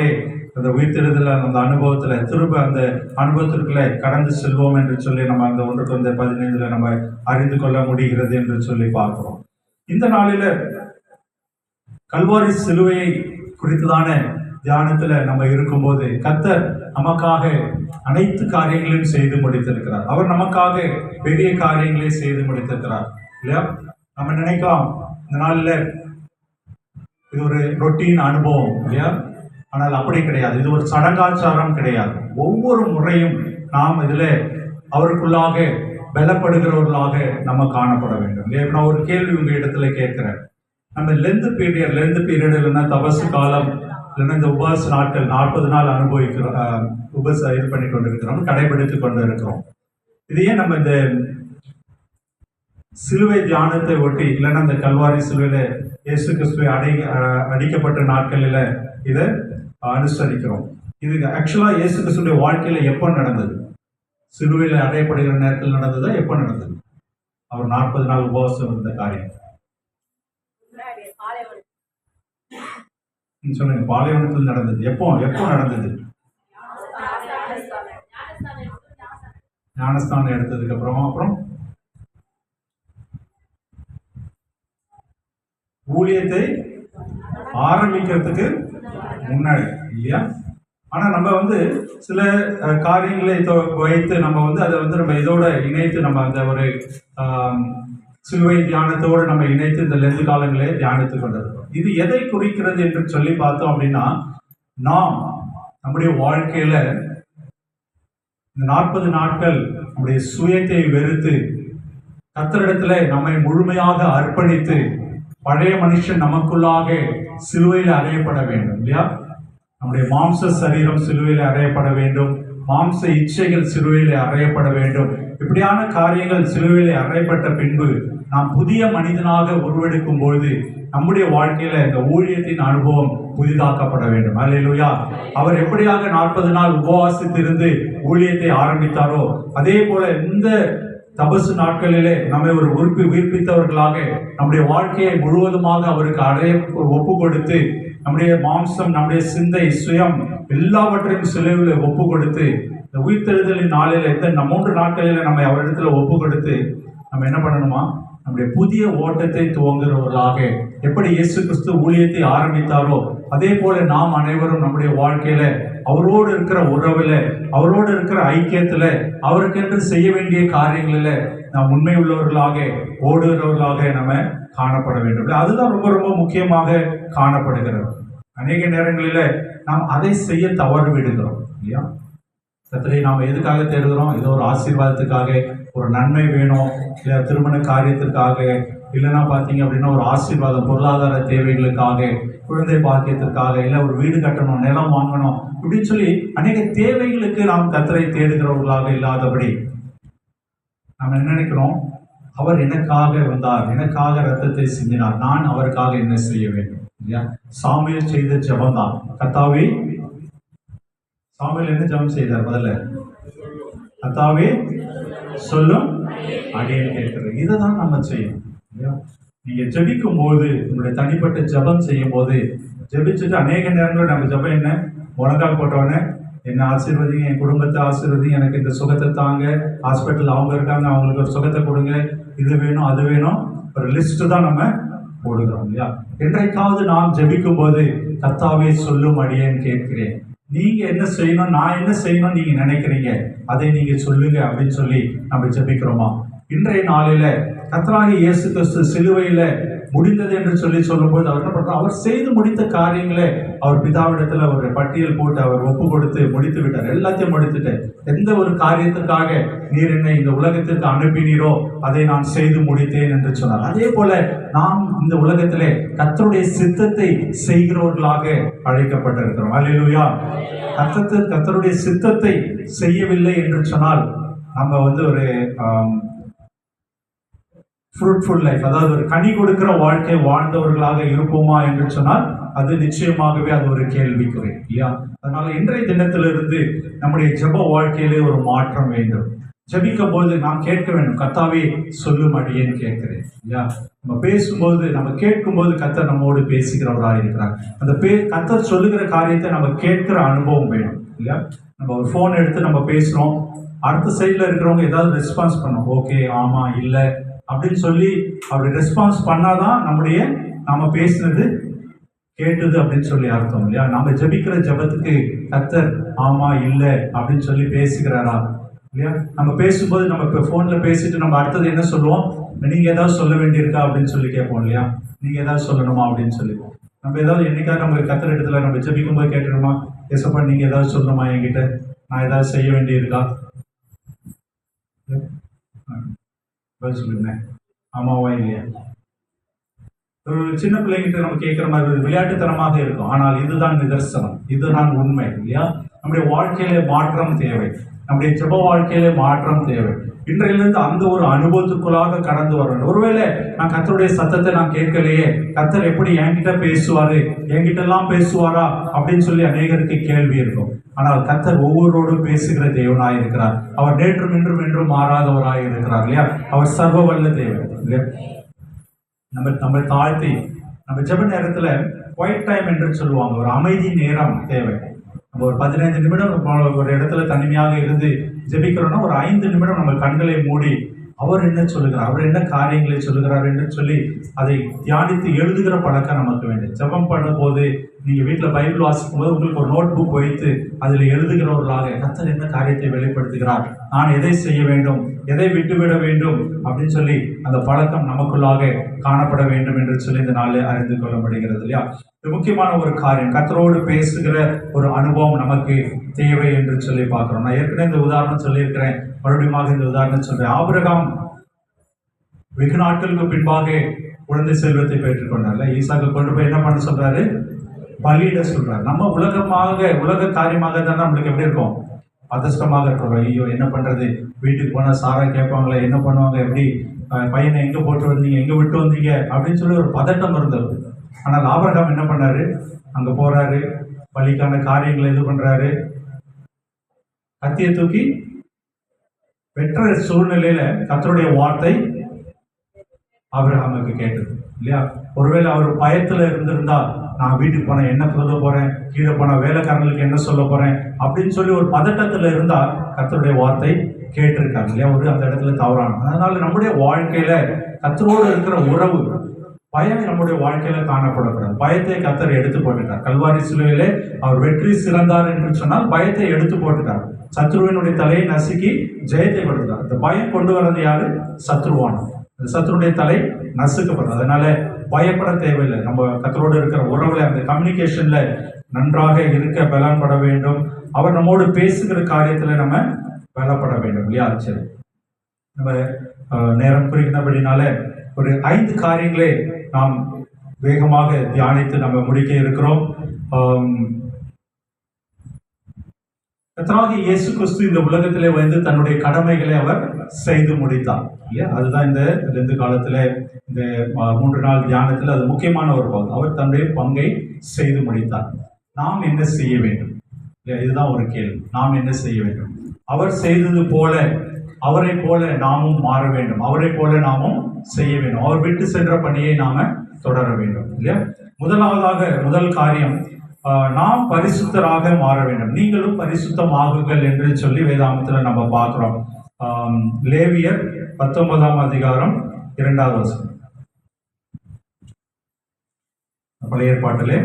அந்த உயிர்த்தெழுதல அந்த அனுபவத்துல திரும்ப அந்த அனுபவத்திற்குள்ள கடந்து செல்வோம் என்று சொல்லி நம்ம அந்த 1 கொரிந்தியர் 15 நம்ம அறிந்து கொள்ள முடிகிறது என்று சொல்லி பார்க்கிறோம். இந்த நாளில கல்வாரி சிலுவையை குறித்ததான தியானத்துல நம்ம இருக்கும்போது கர்த்தர் நமக்காக அனைத்து காரியங்களையும் செய்து முடித்திருக்கிறார். அவர் நமக்காக பெரிய காரியங்களை செய்து முடித்திருக்கிறார் இல்லையா? நம்ம நினைக்கலாம் இந்த நாளில் இது ஒரு ரொட்டீன் அனுபவம் இல்லையா? ஆனால் அப்படி கிடையாது. இது ஒரு சடங்காச்சாரம் கிடையாது. ஒவ்வொரு முறையும் நாம் இதில் அவருக்குள்ளாக பலப்படுகிறவர்களாக நம்ம காணப்பட வேண்டும் இல்லையா? நான் ஒரு கேள்வி உங்க இடத்துல கேட்கிறேன். நம்ம லென்த் பீரியட் இல்லைன்னா தபசு காலம் இல்லைன்னா இந்த உபவாச நாட்கள் 40 நாள் அனுபவிக்கிறோம், இது பண்ணி கொண்டு இருக்கிறோம், கடைபிடித்து கொண்டு இருக்கிறோம். இதையே நம்ம இந்த சிலுவை தியானத்தை ஒட்டி இல்லைன்னா இந்த கல்வாரி சிலுவையில இயேசு கிறிஸ்துவை அடிக்கப்பட்ட நாட்களில் இதை அனுசரிக்கிறோம். இது ஆக்சுவலா இயேசு கிறிஸ்துடைய வாழ்க்கையில எப்போ நடந்தது? சிலுவையில் அறையப்படுகிற நேரத்தில் நடந்ததா? எப்போ நடந்தது? அவர் 40 நாள் உபவாசம் இருந்த காரியம் சொல்லுங்க. பாலைவனத்தில் நடந்தது. எப்போ நடந்தது? ஞானஸ்தானம் எடுத்ததுக்கு அப்புறம் ஊழியத்தை ஆரம்பிக்கிறதுக்கு முன்னாடி இல்லையா? ஆனா நம்ம சில காரியங்களை வைத்து நம்ம அதை நம்ம இதோட இணைத்து நம்ம அந்த ஒரு சிலுவை தியானத்தோடு நம்ம இணைத்து இந்த லெந்து காலங்களே தியானித்துக் கொண்டிருக்கிறோம். இது எதை குறிக்கிறது என்று சொல்லி பார்த்தோம் அப்படின்னா, நாம் நம்முடைய வாழ்க்கையில இந்த 40 நாட்கள் நம்முடைய சுயத்தை வெறுத்து கர்த்தரிடத்துல நம்மை முழுமையாக அர்ப்பணித்து பழைய மனுஷன் நமக்குள்ளாக சிலுவையில் அறையப்பட வேண்டும் இல்லையா? நம்முடைய மாம்ச சரீரம் சிலுவையில் அறையப்பட வேண்டும், மாம்ச இச்சைகள் சிலுவையில் அறையப்பட வேண்டும். இப்படியான காரியங்கள் சிலுவையில் அறையப்பட்ட பின்பு நாம் புதிய மனிதனாக உருவெடுக்கும் பொழுது நம்முடைய வாழ்க்கையில இந்த ஊழியத்தின் அனுபவம் புதிதாக்கப்பட வேண்டும். அல்லேலூயா. அவர் எப்படியாக 40 நாள் உபவாசித்திருந்து ஊழியத்தை ஆரம்பித்தாரோ அதே போல இந்த தபசு நாட்களிலே நம்மை ஒரு உயிர்ப்பித்தவர்களாக நம்முடைய வாழ்க்கையை முழுவதுமாக அவருக்கு ஒப்பு கொடுத்து நம்முடைய மாம்சம், நம்முடைய சிந்தை, சுயம் எல்லாவற்றையும் சிலுவையில் ஒப்பு கொடுத்து இந்த உயிர்த்தெழுதலின் நாளில் இந்த 3 நாட்களில் நம்ம அவரிடத்துல ஒப்பு கொடுத்து நம்ம என்ன பண்ணணுமா? நம்முடைய புதிய ஓட்டத்தை துவங்குறவர்களாக எப்படி இயேசு கிறிஸ்து ஊழியத்தை ஆரம்பித்தாரோ அதே போல நாம் அனைவரும் நம்முடைய வாழ்க்கையில அவரோடு இருக்கிற உறவுல, அவரோடு இருக்கிற ஐக்கியத்துல, அவருக்கென்று செய்ய வேண்டிய காரியங்களில நாம் உண்மை உள்ளவர்களாக ஓடுகிறவர்களாக நம்ம காணப்பட வேண்டும். அதுதான் ரொம்ப ரொம்ப முக்கியமாக காணப்படுகிறது. அநேக நேரங்களில நாம் அதை செய்ய தவறு விடுகிறோம் இல்லையா? கர்த்தரை நாம் எதுக்காக தேடுகிறோம்? ஏதோ ஒரு ஆசீர்வாதத்துக்காக, ஒரு நன்மை வேணும், இல்லை திருமண காரியத்திற்காக, இல்லைன்னா பார்த்தீங்க அப்படின்னா ஒரு ஆசீர்வாதம் பொருளாதார தேவைகளுக்காக, குழந்தை பாக்கியத்திற்காக, இல்லை ஒரு வீடு கட்டணும், நிலம் வாங்கணும், இப்படின்னு சொல்லி அநேக தேவைகளுக்கு நாம் கர்த்தரை தேடுகிறவர்களாக இல்லாதபடி நாம் என்ன நினைக்கிறோம்? அவர் எனக்காக வந்தார், எனக்காக ரத்தத்தை சிந்தினார், நான் அவருக்காக என்ன செய்ய வேண்டும் இல்லையா? சாமுவேல் செய்த ஜெபம் தான். கர்த்தாவே, சாமுவேல் என்ன ஜெபம் செய்தார்? முதல்ல கர்த்தாவே சொல்லும் அடியேன் கேட்கிறது. இதை தான் நம்ம செய்யணும் இல்லையா? நீங்க ஜெபிக்கும் போது, உங்களுடைய தனிப்பட்ட ஜெபம் செய்யும் போது ஜெபிச்சுட்டு அநேக நேரங்களில் நம்ம ஜெபம் என்ன? முழங்கால் போட்டவொடனே என்ன ஆசீர்வதிங்க, என் குடும்பத்தை ஆசீர்வதிங்க, எனக்கு இந்த சுகத்தை தாங்க, ஹாஸ்பிட்டல் அவங்க இருக்காங்க, அவங்களுக்கு ஒரு சுகத்தை கொடுங்க, இது வேணும் அது வேணும், ஒரு லிஸ்ட் தான் நம்ம போடுகிறோம் இல்லையா? என்றைக்காவது நாம் ஜெபிக்கும் போது கர்த்தாவே சொல்லும் அடியேன் கேட்கிறேன், நீங்க என்ன செய்யணும், நான் என்ன செய்யணும் நீங்க நினைக்கிறீங்க, அதை நீங்க சொல்லுங்க அப்படின்னு சொல்லி நம்ம ஜெபிக்கிறோமா? இன்றைய நாளில கர்த்தராகிய இயேசு கிறிஸ்து சிலுவையில முடிந்தது என்று சொல்லும்போது அவர் என்ன பண்றார்? அவர் செய்து முடித்த காரியங்களை அவர் பிதாவிடத்துல ஒரு பட்டியல் போட்டு அவர் ஒப்பு கொடுத்து முடித்து விட்டார். எல்லாத்தையும் முடித்துட்டு, எந்த ஒரு காரியத்திற்காக நீர் என்னை இந்த உலகத்திற்கு அனுப்பினீரோ அதை நான் செய்து முடித்தேன் என்று சொன்னார். அதே போல நாம் இந்த உலகத்திலே கர்த்தருடைய சித்தத்தை செய்கிறவர்களாக அழைக்கப்பட்டிருக்கிறோம். அல்லேலூயா. கர்த்தருடைய சித்தத்தை செய்யவில்லை என்று சொன்னால் நம்ம ஒரு ஃப்ரூட்ஃபுல் லைஃப், அதாவது ஒரு கனி கொடுக்கிற வாழ்க்கை வாழ்ந்தவர்களாக இருப்போமா என்று சொன்னால் அது நிச்சயமாகவே அது ஒரு கேள்விக்குறி இல்லையா? அதனால இன்றைய தினத்திலிருந்து நம்முடைய ஜெப வாழ்க்கையிலே ஒரு மாற்றம் வேண்டும். ஜெபிக்கும் போது நாம் கேட்க வேண்டும், கர்த்தாவே சொல்லும் அடியேன் கேட்கிறேன் இல்லையா? நம்ம பேசும்போது, நம்ம கேட்கும்போது கர்த்தர் நம்மோடு பேசுகிறவராக இருக்கிறார். அந்த கர்த்தர் சொல்லுகிற காரியத்தை நம்ம கேட்கிற அனுபவம் வேணும் இல்லையா? நம்ம ஒரு ஃபோன் எடுத்து நம்ம பேசுறோம், அடுத்த சைட்ல இருக்கிறவங்க ஏதாவது ரெஸ்பான்ஸ் பண்ணோம், ஓகே, ஆமா, இல்லை அப்படின்னு சொல்லி அப்படி ரெஸ்பான்ஸ் பண்ணாதான் நாம பேசுனது கேட்டது அப்படின்னு சொல்லி அர்த்தம் இல்லையா? நம்ம ஜெபிக்கிற ஜெபத்துக்கு கர்த்தர் ஆமா இல்லை அப்படின்னு சொல்லி பேசுகிறாரா இல்லையா? நம்ம பேசும்போது, நம்ம இப்போ ஃபோன்ல பேசிட்டு நம்ம அடுத்தது என்ன சொல்லுவோம்? நீங்க ஏதாவது சொல்ல வேண்டியிருக்கா அப்படின்னு சொல்லி கேட்போம் இல்லையா? நீங்க ஏதாவது சொல்லணுமா அப்படின்னு சொல்லி. நம்ம ஏதாவது என்னைக்காவது நம்ம கர்த்தர் இடத்துல நம்ம ஜெபிக்கும் போது கேட்டுருமா, ஏசப்பா நீங்க ஏதாவது சொல்லணுமா என்கிட்ட, நான் ஏதாவது செய்ய வேண்டியிருக்கா? சொல்லுங்க, ஆமாவா இல்லையா? ஒரு சின்ன பிள்ளைங்கிட்ட நம்ம கேட்கிற மாதிரி விளையாட்டுத்தனமாக இருக்கும், ஆனால் இதுதான் நிதர்சனம், இதுதான் உண்மை இல்லையா? நம்முடைய வாழ்க்கையில மாற்றம் தேவை. நம்முடைய ஜெப வாழ்க்கையிலே மாற்றம் தேவை. இன்றையிலிருந்து அந்த ஒரு அனுபவத்துக்குள்ளாக கடந்து வரணும். ஒருவேளை நான் கர்த்தருடைய சத்தத்தை நான் கேட்கலையே, கர்த்தர் எப்படி என்கிட்ட பேசுவாரு, என்கிட்ட எல்லாம் பேசுவாரா அப்படின்னு சொல்லி அநேகருக்கு கேள்வி இருக்கும். ஆனால் கர்த்தர் ஒவ்வொருவரோடும் பேசுகிற தேவனாய் இருக்கிறார். அவர் நேற்றும் இன்றும் என்றும் மாறாதவராய் இருக்கிறார் இல்லையா? அவர் சர்வ வல்ல தேவன் இல்லையா? நம்ம தாழ்த்தி நம்ம ஜெப நேரத்துல குவைட் டைம் என்று சொல்லுவாங்க, ஒரு அமைதி நேரம் தேவை. நம்ம ஒரு 15 நிமிடம் ஒரு இடத்துல தனிமையாக இருந்து ஜெபிக்கிறோம்னா ஒரு 5 நிமிடம் நம்ம கண்களை மூடி அவர் என்ன சொல்லுகிறார், அவர் என்ன காரியங்களை சொல்லுகிறார் என்று சொல்லி அதை தியானித்து எழுதுகிற பழக்கம் நமக்கு வேண்டும். ஜெபம் பண்ணும்போது நீங்கள் வீட்டில் பைபிள் வாசிக்கும் போது உங்களுக்கு ஒரு நோட் புக் வைத்து அதில் எழுதுகிறவர்களாக கர்த்தர் என்ன காரியத்தை வெளிப்படுத்துகிறார், நான் எதை செய்ய வேண்டும், எதை விட்டுவிட வேண்டும் அப்படின்னு சொல்லி அந்த பழக்கம் நமக்குள்ளாக காணப்பட வேண்டும் என்று சொல்லி இந்த நாளில் அறிந்து கொள்ளப்படுகிறது இல்லையா? இது முக்கியமான ஒரு காரியம். கர்த்தரோடு பேசுகிற ஒரு அனுபவம் நமக்கு தேவை என்று சொல்லி பார்க்கிறோம். நான் ஏற்கனவே இந்த உதாரணம் சொல்லியிருக்கிறேன், மறுபடியும் இந்த உதாரணம் சொல்றேன். ஆபிரகாம் வெகு நாட்களுக்கு பின்பாக குழந்தை செல்வத்தை பெற்றுக்கொண்டார்ல. ஈசாக்கு கொண்டு போய் என்ன பண்ண சொல்றாரு, பலியிட சொல்றாரு. நம்ம உலக காரியமாக தான் நம்மளுக்கு எப்படி இருக்கும், அதிர்ஷ்டமாக இருக்கிறோம். ஐயோ என்ன பண்றது, வீட்டுக்கு போனால் சாரா கேட்பாங்களே, என்ன பண்ணுவாங்க, எப்படி பையனை எங்க போட்டு வந்தீங்க, எங்க விட்டு வந்தீங்க அப்படின்னு சொல்லி ஒரு பதட்டம் இருந்தது. ஆனால் ஆபிரகாம் என்ன பண்ணாரு, அங்க போறாரு, பலிக்கான காரியங்களை இது பண்றாரு, கத்தியை தூக்கி பெற்ற சூழ்நிலையில கர்த்தருடைய வார்த்தை ஆபிரகாமுக்கு கேட்டது இல்லையா? ஒருவேளை அவர் பயத்துல இருந்திருந்தா, நான் வீட்டுக்கு போனேன் என்ன சொல்ல போறேன், கீழே போன வேலைக்காரங்களுக்கு என்ன சொல்ல போறேன் அப்படின்னு சொல்லி ஒரு பதட்டத்துல இருந்தா கர்த்தருடைய வார்த்தை கேட்டிருக்காங்க இல்லையா? ஒரு அந்த இடத்துல தவறான. அதனால நம்முடைய வாழ்க்கையில கர்த்தரோடு இருக்கிற உறவு, பயம் நம்முடைய வாழ்க்கையில காணப்படக்கூடாது. பயத்தை கர்த்தர் எடுத்து போட்டுட்டார். கல்வாரி சிலுவையிலே அவர் வெற்றி சிறந்தார் என்று சொன்னால் பயத்தை எடுத்து போட்டுட்டார். சத்ருவினுடைய தலையை நசுக்கி ஜெயத்தை கொடுத்தார். இந்த பயம் கொண்டு வரது யாரு, சத்ருவான். சத்ருடைய தலை நசுக்கப்படுது. அதனால பயப்பட தேவையில்லை. நம்ம கர்த்தரோடு இருக்கிற உறவுல அந்த கம்யூனிகேஷன்ல நன்றாக இருக்க பலன்பட வேண்டும். அவர் நம்மோடு பேசுகிற காரியத்துல நம்ம பலப்பட வேண்டும் இல்லையா? சரி, நம்ம நேரம் குறிக்கிறபடினால ஒரு 5 காரியங்களே நாம் வேகமாக தியானித்து நம்ம முடிக்க இருக்கிறோம். கர்த்தராகிய இயேசு கிறிஸ்து இந்த உலகத்திலே வந்து தன்னுடைய கடமைகளை அவர் செய்து முடித்தார் இல்லையா? அதுதான் இந்த காலத்துல இந்த 3 நாள் தியானத்தில் அது முக்கியமான ஒரு பங்கு. அவர் தன்னுடைய பங்கை செய்து முடித்தார். நாம் என்ன செய்ய வேண்டும், இதுதான் ஒரு கேள்வி. நாம் என்ன செய்ய வேண்டும்? அவர் செய்தது போல, அவரை போல நாமும் மாற வேண்டும், அவரை போல நாமும் செய்ய வேண்டும். அவர் விட்டு சென்ற பணியை நாம தொடர வேண்டும் இல்லையா? முதல் காரியம், நாம் பரிசுத்தராக மாற வேண்டும். நீங்களும் பரிசுத்தமாகுங்கள் என்று சொல்லி வேதாகமத்தில் நம்ம பார்க்கிறோம். லேவியர் 19ஆம் அதிகாரம் 2வது வசனம். பழைய ஏற்பாட்டிலே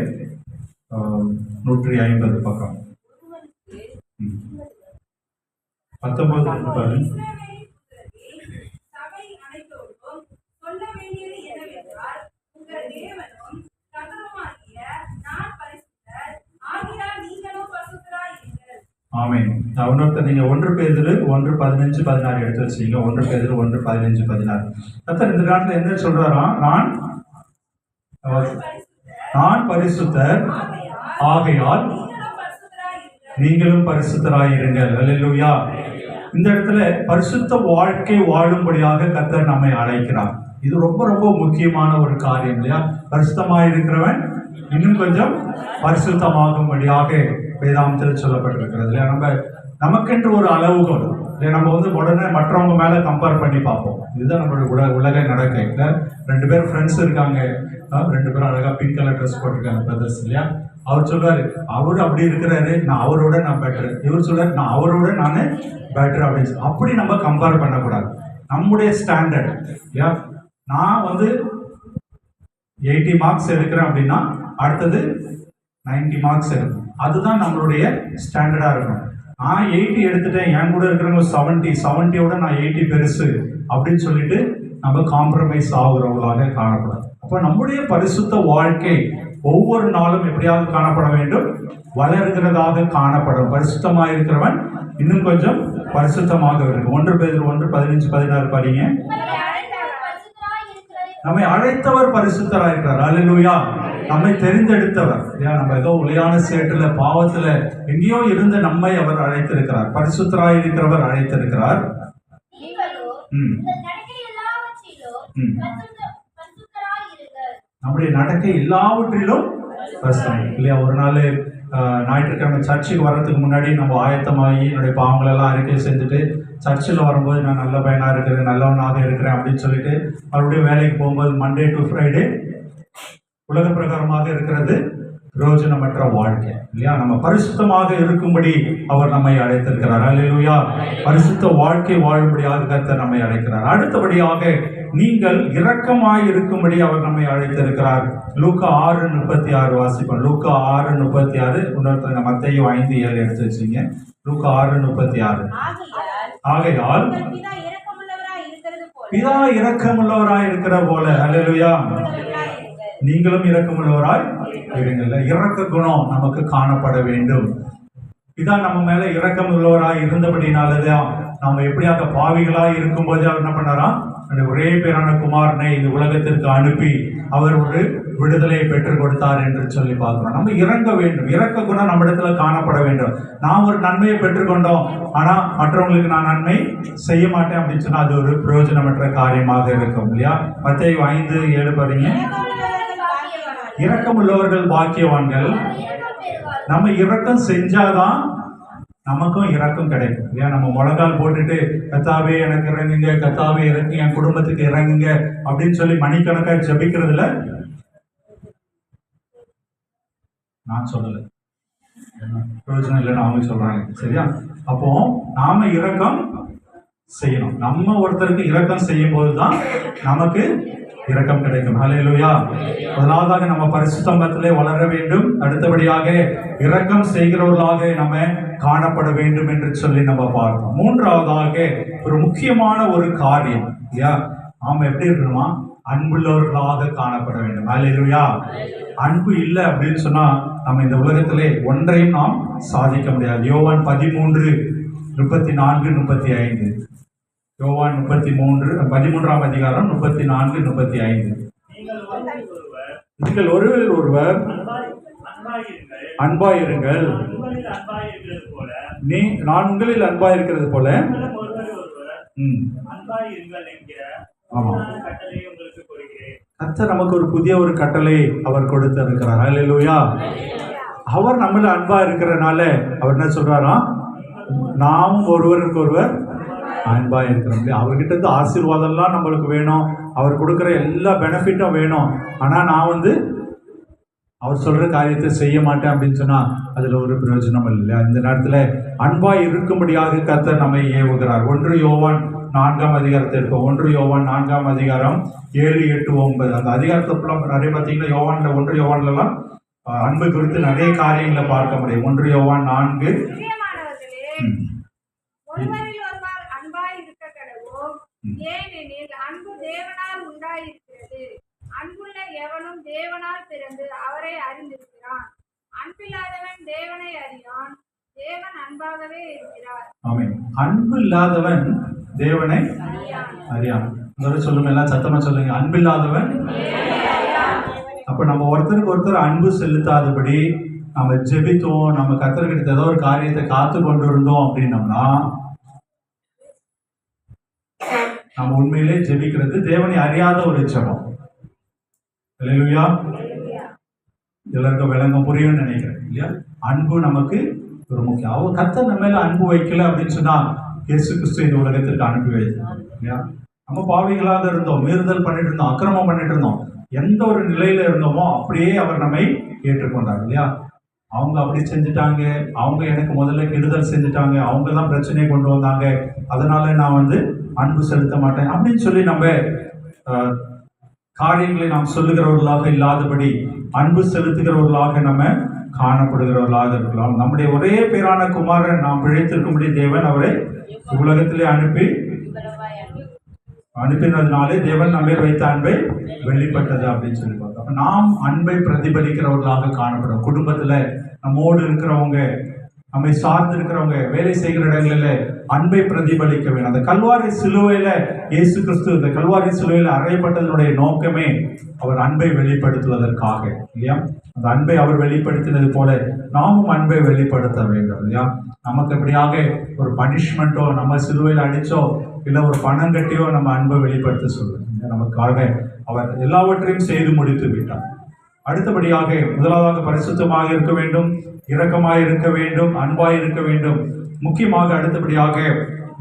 150 பக்கம் 19. ஆமென். இன்னொருத்தர் நீங்க 1 பேதுரு 1:15-16 எடுத்து வச்சீங்க. 1 பேதுரு 1:15-16. கர்த்தர் இந்த காலத்துல என்ன சொல்றாரா, நான் பரிசுத்தர் ஆகையால் நீங்களும் பரிசுத்தராயிருங்கள். அல்லேலூயா. இந்த இடத்துல பரிசுத்த வாழ்க்கை வாழும்படியாக கர்த்தர் நம்மை அழைக்கிறார். இது ரொம்ப ரொம்ப முக்கியமான ஒரு காரியம் இல்லையா? பரிசுத்தமாயிருக்கிறவன் இன்னும் கொஞ்சம் பரிசுத்தமாகும்படியாக வேதாகமத்தில் சொல்லப்பட்டிருக்கிறது இல்லையா? நமக்கென்று ஒரு அளவுகோல் இல்லையா? நம்ம உடனே மற்றவங்க மேல கம்பேர் பண்ணி பார்ப்போம். இதுதான் நம்மளுடைய உலக நடக்க. 2 பேர் ஃப்ரெண்ட்ஸ் இருக்காங்க, 2 பேரும் அழகா பிங்க் கலர் ட்ரெஸ் போட்டிருக்காங்க பிரதர்ஸ் இல்லையா? அவர் சொல்றாரு, அவரு அப்படி இருக்கிறாரு, நான் அவரோட நான் பெட்டர். இவர் சொல்றாரு, நான் அவரோட நானே பெட்டர் அப்படின்னு சொல்லி. அப்படி நம்ம கம்பேர் பண்ணக்கூடாது. நம்முடைய ஸ்டாண்டர்ட் இல்லையா? நான் 80 மார்க்ஸ் எடுக்கிறேன் அப்படின்னா அடுத்தது 90 மார்க்ஸ் எடுக்கணும். அதுதான் நம்மளுடைய ஸ்டாண்டர்டா இருக்கணும். நான் 80 எடுத்துட்டேன், என் கூட இருக்கிறவங்க 70யோட நான் 80 பெருசு அப்படின்னு சொல்லிட்டு நம்ம காம்ப்ரமைஸ் ஆகுறவங்களாக காணப்படும். அப்போ நம்முடைய பரிசுத்த வாழ்க்கை ஒவ்வொரு நாளும் எப்படியாக காணப்பட வேண்டும், வளர்கிறதாக காணப்படும். பரிசுத்தமாக இருக்கிறவன் இன்னும் கொஞ்சம் பரிசுத்தமாக இருக்கும். 1 பேதுரு 1:15-16 படிங்க. நம்மை அழைத்தவர் பரிசுத்தராக இருக்கிறார். அல்லேலூயா. நம்மை தெரிந்தெடுத்தவர். இல்லையா? நம்ம ஏதோ ஒளியான சேற்றுல பாவத்துல எங்கேயோ இருந்த நம்மை அவர் அழைத்திருக்கிறார். பரிசுத்தராய் இருக்கிறவர் அழைத்திருக்கிறார். நீங்களோ ம். உங்கள் நடக்கை எல்லாவற்றிலும் ம். பரிசுத்தராய் இருங்கள். நம்முடைய நடக்கை எல்லாவற்றிலும் பரிசுத்தம். இல்லையா? ஒரு நாள் ஞாயிற்றுக்கிழமை சர்ச்சுக்கு வர்றதுக்கு முன்னாடி நம்ம ஆயத்தமாகி என்னுடைய பாவங்களெல்லாம் அறிக்கை செஞ்சுட்டு சர்ச்சில் வரும்போது நான் நல்ல பையனாக இருக்கிறேன், நல்லவனாக இருக்கிறேன் அப்படின்னு சொல்லிட்டு மறுபடியும் வேலைக்கு போகும்போது மண்டே டு ஃப்ரைடே உலக பிரகாரமாக இருக்கிறது பிரயோஜனமற்ற வாழ்க்கை. இல்லையா? நம்ம பரிசுத்தமாக இருக்கும்படி அவர் நம்மை அழைத்திருக்கிறார். அல்லேலூயா. பரிசுத்த வாழ்க்கை வாழும்படியாக கர்த்தர் நம்மை அழைக்கிறார். அடுத்தபடியாக நீங்கள் இரக்கமாய் இருக்கும்படி அவர் நம்மை அழைத்திருக்கிறார். லூக்கா 6:36 வாசிப்போம். லூக்கா 6:36. இன்னொருத்தங்க மத்தேயு 5:7 எடுத்து வச்சுங்க. லூக்கா 6:36. ஆகையால் உங்கள் பிதா இரக்கமுள்ளவராய் இருக்கிறது போல பிதா இரக்கமுள்ளவராய் இருக்கிற போல அல்லேலூயா உள்ளவர்களாய் இருங்கள். நீங்களும் இரக்கமுள்ளவராய் இருங்கள். இரக்க குணம் நமக்கு காணப்பட வேண்டும். இதான் நம்ம மேல இரக்கம் உள்ளவராய் இருந்தபடினாலதான் நம்ம எப்படியாக பாவிகளாய் இருக்கும்போது அவர் என்ன பண்ணாராம், ஒரே பேரான குமாரனை இந்த உலகத்திற்கு அனுப்பி அவர் ஒரு விடுதலையை பெற்றுக் கொடுத்தார் என்று சொல்லி பார்க்கிறோம். நம்ம இறங்க வேண்டும். இரக்க குணம் நம்ம இடத்துல காணப்பட வேண்டும். நாம் ஒரு நன்மையை பெற்றுக்கொண்டோம், ஆனா மற்றவங்களுக்கு நான் நன்மை செய்ய மாட்டேன் அப்படின்னு சொன்னா அது ஒரு பிரயோஜனமற்ற காரியமாக இருக்கும். இல்லையா? மத்தேயு 5:7 பாருங்க. இரக்கம் உள்ளவர்கள் பாக்கியவான்கள். நம்ம இரக்கம் செஞ்சாதான் நமக்கும் இரக்கம் கிடைக்கும். இல்லையா? நம்ம முழங்கால் போட்டுட்டு கத்தாவே எனக்கு இறங்குங்க, கத்தாவே இறங்கி என் குடும்பத்துக்கு இறங்குங்க அப்படின்னு சொல்லி மணிக்கணக்காக ஜெபிக்கிறதுல நான் சொல்லலை, பிரயோஜனம் இல்லைன்னு அவங்க சொல்றாங்க. சரியா? அப்போ நாம இரக்கம் செய்யணும். நம்ம ஒருத்தருக்கு இரக்கம் செய்யும் போதுதான் நமக்கு இரக்கம் கிடைக்கும். ஹல்லேலூயா. முதலாவதாக நம்ம பரிசுத்தத்திலே வளர வேண்டும். அடுத்தபடியாக இரக்கம் செய்கிறவர்களாக நம்ம காணப்பட வேண்டும் என்று சொல்லி நம்ம பார்ப்போம். மூன்றாவதாக ஒரு முக்கியமான ஒரு காரியம், இல்லையா? நாம எப்படி இருக்கணுமா? அன்புள்ளவர்களாக காணப்பட வேண்டும். ஹல்லேலூயா. அன்பு இல்லை அப்படின்னு சொன்னா நம்ம இந்த உலகத்திலே ஒன்றையும் நாம் சாதிக்க முடியாது. யோவான் 13:34-35. யோவான் 13ஆம் அதிகாரம் 34-35. நீங்கள் ஒருவர் ஒருவர் அன்பாயிருங்கள். நான் உங்களில் அன்பாயிருக்கிறது போல. ஆமா. கர்த்தர் நமக்கு ஒரு புதிய ஒரு கட்டளை அவர் கொடுத்திருக்கிறார். அல்லேலூயா. அவர் நம்மள அன்பா இருக்கிறனால அவர் என்ன சொல்றாராம், நாமும் ஒருவருக்கு ஒருவர் அன்பா இருக்கிறோம். அவர்கிட்ட இருந்து ஆசீர்வாதம்லாம் நம்மளுக்கு வேணும், அவர் கொடுக்குற எல்லா பெனிஃபிட்டும் வேணும். ஆனா நான் அவர் சொல்ற காரியத்தை செய்ய மாட்டேன் அப்படின்னு சொன்னா அதுல ஒரு பிரயோஜனம் இல்லை. இந்த நேரத்துல அன்பாய் இருக்கும்படியாக கர்த்தர் நம்மை ஏவுகிறார். 1 யோவான் 4ஆம் அதிகாரத்தை இருக்கும். 1 யோவான் 4ஆம் அதிகாரம் 7, 8, 9. அந்த அதிகாரத்துக்குள்ள நிறைய பார்த்தீங்கன்னா யோவான்ல 1 யோவான்லாம் அன்பு குறித்து நிறைய காரியங்களை பார்க்க முடியும். 1 யோவான் 4. ஒருவரில் ஒருவர் அன்பாய் இருக்க கடவோம். ஏனெனில் அன்பு தேவனால் உண்டாயிருக்கிறது. அன்புள்ள எவனும் தேவனால் பிறந்து அவரை அறிந்திருக்கிறான். அன்பில்லாதவன் தேவனை அறியான். தேவன் அன்பாகவே இருக்கிறார். ஆமென். அன்பு இல்லாதவன் தேவனை அறியான். சொல்லுங்க, எல்லாம் சத்தமா சொல்லுங்க. அன்பில்லாதவன். அப்ப நம்ம ஒருத்தருக்கு ஒருத்தர் அன்பு செலுத்தாதபடி நம்ம ஜெபித்தோம், நம்ம கர்த்தர்கிட்ட ஏதோ ஒரு காரியத்தை காத்து கொண்டு இருந்தோம் அப்படின்னோம்னா நம்ம உண்மையிலே ஜெபிக்கிறது தேவனை அறியாத ஒரு ஜெபம். அல்லேலூயா. எல்லாருக்கும் விளங்கம் புரியும்னு நினைக்கிறேன். இல்லையா? அன்பு நமக்கு ஒரு முக்கியம். அவர் கர்த்தர் நம்ம மேல அன்பு வைக்கல அப்படின்னு சொன்னா இயேசு கிறிஸ்து இந்த உலகத்திற்கு அனுப்பி வைத்தார். இல்லையா? நம்ம பாவிகளாக இருந்தோம், மீறுதல் பண்ணிட்டு இருந்தோம், அக்கிரமம் பண்ணிட்டு இருந்தோம். எந்த ஒரு நிலையில இருந்தோமோ அப்படியே அவர் நம்மை ஏற்றுக்கொண்டார். இல்லையா? அவங்க அப்படி செஞ்சுட்டாங்க, அவங்க எனக்கு முதல்ல கெடுதல் செஞ்சுட்டாங்க, அவங்க தான் பிரச்சனையை கொண்டு வந்தாங்க, அதனால நான் அன்பு செலுத்த மாட்டேன் அப்படின்னு சொல்லி நம்ம காரியங்களை நாம் சொல்லுகிறவர்களாக இல்லாதபடி அன்பு செலுத்துகிறவர்களாக நம்ம காணப்படுகிறவர்களாக இருக்கலாம். நம்முடைய ஒரே பேரான குமாரன் நாம் பிழைத்திருக்கும்படி தேவன் அவரை உலகத்திலே அனுப்பினதுனாலே தேவன் நம்ம வைத்த அன்பை வெளிப்பட்டது அப்படின்னு சொல்லி பார்த்தோம். அப்ப நாம் அன்பை பிரதிபலிக்கிறவர்களாக காணப்படும். குடும்பத்துல நம்மோடு இருக்கிறவங்க நம்மை சார்ந்து இருக்கிறவங்க வேலை செய்கிற இடங்களில் அன்பை பிரதிபலிக்க வேண்டும். அந்த கல்வாரி சிலுவையில இயேசு கிறிஸ்து இந்த கல்வாரி சிலுவையில் அறையப்பட்டதனுடைய நோக்கமே அவர் அன்பை வெளிப்படுத்துவதற்காக இல்லையா? அந்த அன்பை அவர் வெளிப்படுத்தினது போல நாமும் அன்பை வெளிப்படுத்த வேண்டும் இல்லையா? நமக்கு எப்படியாக ஒரு பனிஷ்மெண்ட்டோ, நம்ம சிலுவையில் அடிச்சோ, இல்லை ஒரு பணம் கட்டியோ நம்ம அன்பை வெளிப்படுத்த சொல்லுவோம். நமக்காக அவர் எல்லாவற்றையும் செய்து முடித்து விட்டார். அடுத்தபடியாக முதலாவதாக பரிசுத்தமாக இருக்க வேண்டும், இரக்கமாக இருக்க வேண்டும், அன்பாய் இருக்க வேண்டும். முக்கியமாக அடுத்தபடியாக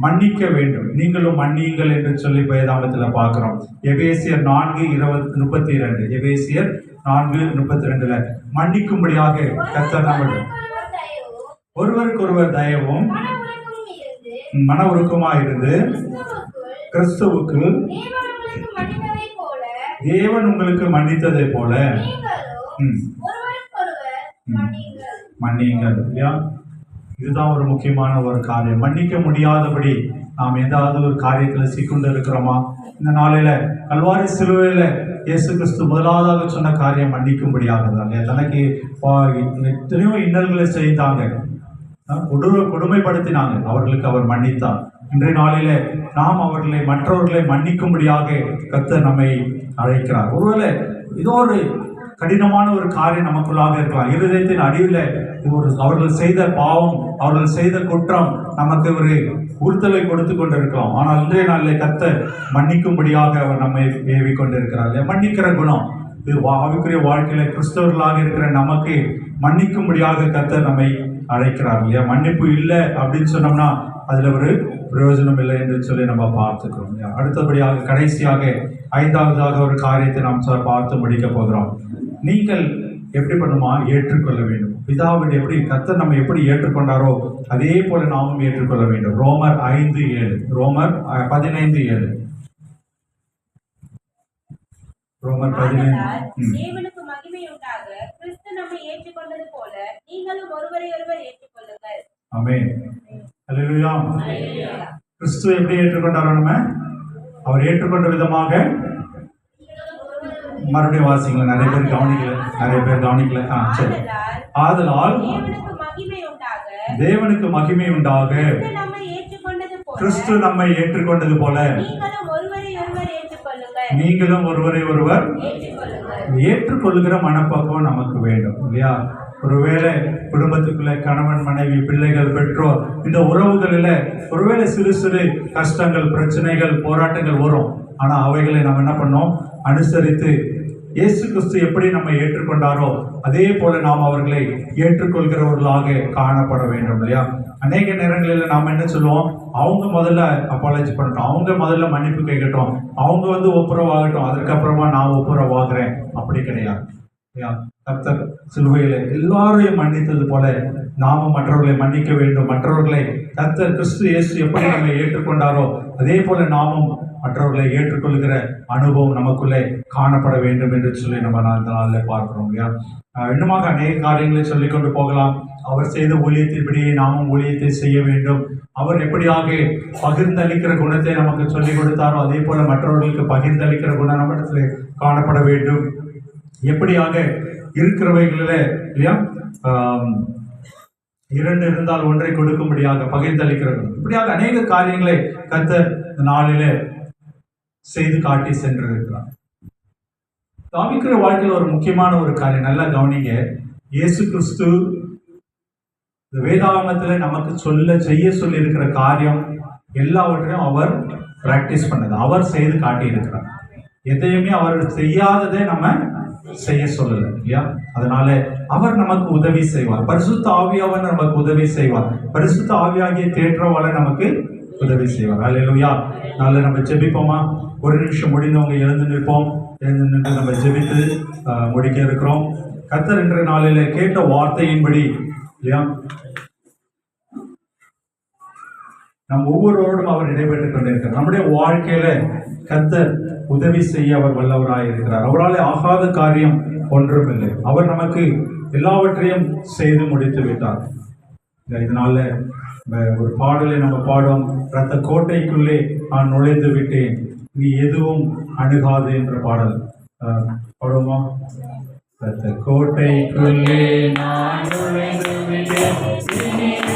மன்னிக்க வேண்டும். நீங்களும் மன்னியுங்கள் என்று சொல்லி வேதாகமத்தில் பார்க்கிறோம். எபேசியர் 4:32. எபேசியர் 4:32 மன்னிக்கும்படியாக கர்த்தர் நம்முடைய ஒருவருக்கொருவர் தயவும் மன உருக்கமாயிருந்து கிறிஸ்துவுக்கு தேவன் உங்களுக்கு மன்னித்ததை போல மன்னியுங்கள் இல்லையா? இதுதான் ஒரு முக்கியமான ஒரு காரியம். மன்னிக்க முடியாதபடி நாம் ஏதாவது ஒரு காரியத்தில் சிக்கொண்டு இருக்கிறோமா? இந்த நாளில கல்வாரி சிலுவையில் இயேசு கிறிஸ்து முதலாவதாக சொன்ன காரியம் மன்னிக்கும்படியாக தான். தனக்கு எத்தனையோ இன்னல்களை செய்தாங்க, கொடுமைப்படுத்தினாங்க, அவர்களுக்கு அவர் மன்னித்தார். இன்றைய நாளில நாம் அவர்களை மற்றவர்களை மன்னிக்கும்படியாக கர்த்தர் நம்மை அழைக்கிறார். ஒருவேளை இதோ ஒரு கடினமான ஒரு காரியம் நமக்குள்ளாக இருக்கலாம். இருதயத்தின் அடிவில் அவர்கள் செய்த பாவம், அவர்கள் செய்த குற்றம் நமக்கு ஒரு உறுத்தலை கொடுத்து கொண்டிருக்கலாம். ஆனால் இன்றைய நாளில் கர்த்தர் மன்னிக்கும்படியாக அவர் நம்மை ஏவி கொண்டிருக்கிறார். மன்னிக்கிற குணம் இது ஆவிக்குரிய வாழ்க்கையில கிறிஸ்தவர்களாக இருக்கிற நமக்கு மன்னிக்கும்படியாக கர்த்தர் நம்மை அழைக்கிறார் இல்லையா? மன்னிப்பு இல்லை அப்படின்னு சொன்னோம்னா அதுல ஒரு பிரயோஜனம் இல்லை என்று சொல்லி நம்ம பார்த்துக்கிறோம். அடுத்தபடியாக கடைசியாக 5வதாக ஒரு காரியத்தை நாம் பார்த்து முடிக்க போகிறோம். நீங்கள் எப்படி பண்ணுமா? ஏற்றுக்கொள்ள வேண்டும். பிதாவின் எப்படி கர்த்தர் நம்ம எப்படி ஏற்றுக்கொண்டாரோ அதே போல நாமும் ஏற்றுக்கொள்ள வேண்டும். ரோமர் 5:7. ரோமர் 15:7. ரோமர் 15. தேவனுக்கு மகிமை உண்டாக கிறிஸ்து நம்மை ஏற்றுக்கொண்டது போல நீங்களும் ஒருவரை ஒருவர் ஏற்றுக்கொள்ளுங்கள். ஆமென். அல்லேலூயா. கிறிஸ்து எப்படி ஏற்றுக்கொண்டாரோ நம்ம அவர் ஏற்றுக்கொண்ட விதமாக மறுபடியும் வாசிங்களா? நிறைய பேர் கவனிக்கல. சரி. ஆதலால் தேவனுக்கு மகிமை உண்டாக கிறிஸ்து நம்மை ஏற்றுக்கொண்டது போல நீங்களும் ஒருவரை ஒருவர் ஏற்றுக்கொள்ளுகிற மனப்பக்குவம் நமக்கு வேண்டும் இல்லையா? ஒருவேளை குடும்பத்துக்குள்ள கணவன் மனைவி பிள்ளைகள் பெற்றோர் இந்த உறவுகளில் ஒருவேளை சிறு சிறு கஷ்டங்கள் பிரச்சனைகள் போராட்டங்கள் வரும். ஆனால் அவைகளை நம்ம என்ன பண்ணோம்? அனுசரித்து இயேசு கிறிஸ்து எப்படி நம்ம ஏற்றுக்கொண்டாரோ அதே போல நாம் அவர்களை ஏற்றுக்கொள்கிறவர்களாக காணப்பட வேண்டும் இல்லையா? அநேக நேரங்களில் நாம் என்ன சொல்லுவோம்? அவங்க முதல்ல அப்பாலஜி பண்ணட்டும், அவங்க முதல்ல மன்னிப்பு கேட்கட்டும், அவங்க ஒப்புரவாகட்டும், அதுக்கப்புறமா நான் ஒப்புரவாகிறேன். அப்படி கிடையாது இல்லையா? கர்த்தர் சிலுவையில் எல்லாரையும் மன்னித்தது போல நாமும் மற்றவர்களை மன்னிக்க வேண்டும். மற்றவர்களை கர்த்தர் கிறிஸ்து இயேசு எப்படி நம்மை ஏற்றுக்கொண்டாரோ அதே போல நாமும் மற்றவர்களை ஏற்றுக்கொள்கிற அனுபவம் நமக்குள்ளே காணப்பட வேண்டும் என்று சொல்லி நம்ம இந்த நாளில் பார்க்கிறோம் இல்லையா? இன்னுமாக அநேக காரியங்களை சொல்லிக் கொண்டு போகலாம். அவர் செய்த ஊழியத்தின்படியே நாமும் ஊழியத்தை செய்ய வேண்டும். அவர் எப்படியாக பகிர்ந்தளிக்கிற குணத்தை நமக்கு சொல்லிக் கொடுத்தாரோ அதே போல மற்றவர்களுக்கு பகிர்ந்தளிக்கிற குணம் நம்மிடத்தில் காணப்பட வேண்டும். எப்படியாக இருக்கிறவைகளில் இல்லையா 2 இருந்தால் ஒன்றை கொடுக்கும்படியாக பகிர்ந்தளிக்கிறது, இப்படியாக அநேக காரியங்களை கர்த்தர் நாளிலே செய்து காட்டி சென்றிருக்கிறார். ஆவிக்குரிய வாழ்க்கையில் ஒரு முக்கியமான ஒரு காரியம் நல்லா கவனிங்க. இயேசு கிறிஸ்து வேதாகமத்தில் நமக்கு செய்ய சொல்லி இருக்கிற காரியம் எல்லாவற்றையும் அவர் பிராக்டிஸ் பண்ணது, அவர் செய்து காட்டி இருக்கிறார். எதையுமே அவர் செய்யாததை நம்ம செய்ய சொல்லல இல்லையா? அதனால அவர் நமக்கு உதவி செய்வார். பரிசுத்த ஆவியானவர் நமக்கு உதவி செய்வார். பரிசுத்த ஆவியாகிய தேற்றவாளர் நமக்கு உதவி செய்வார். அல்லேலூயா. நாளை நம்ம ஜெபிப்போமா? ஒரு நிமிஷம் முடிந்தவங்க எழுந்து நிற்போம். எழுந்து நின்று நம்ம ஜெபித்து முடிக்க இருக்கிறோம். கர்த்தர் என்ற நாளில கேட்ட வார்த்தையின்படி இல்லையா நம் ஒவ்வொருவரோடும் அவர் இடைபெற்றுக் கொண்டிருக்கிறார். நம்முடைய வாழ்க்கையில கர்த்தர் உதவி செய்ய அவர் வல்லவராய் இருக்கிறார். அவரால் ஆகாத காரியம் ஒன்றும் இல்லை. அவர் நமக்கு எல்லாவற்றையும் செய்து முடித்து விட்டார். இதனால ஒரு பாடலை நம்ம பாடும், இரத்த கோட்டைக்குள்ளே நான் நுழைந்து விட்டேன், நீ எதுவும் அணுகாது என்ற பாடல் பாடுவோமா? இரத்த கோட்டைக்குள்ளே நான் நுழைந்து விட்டேன்,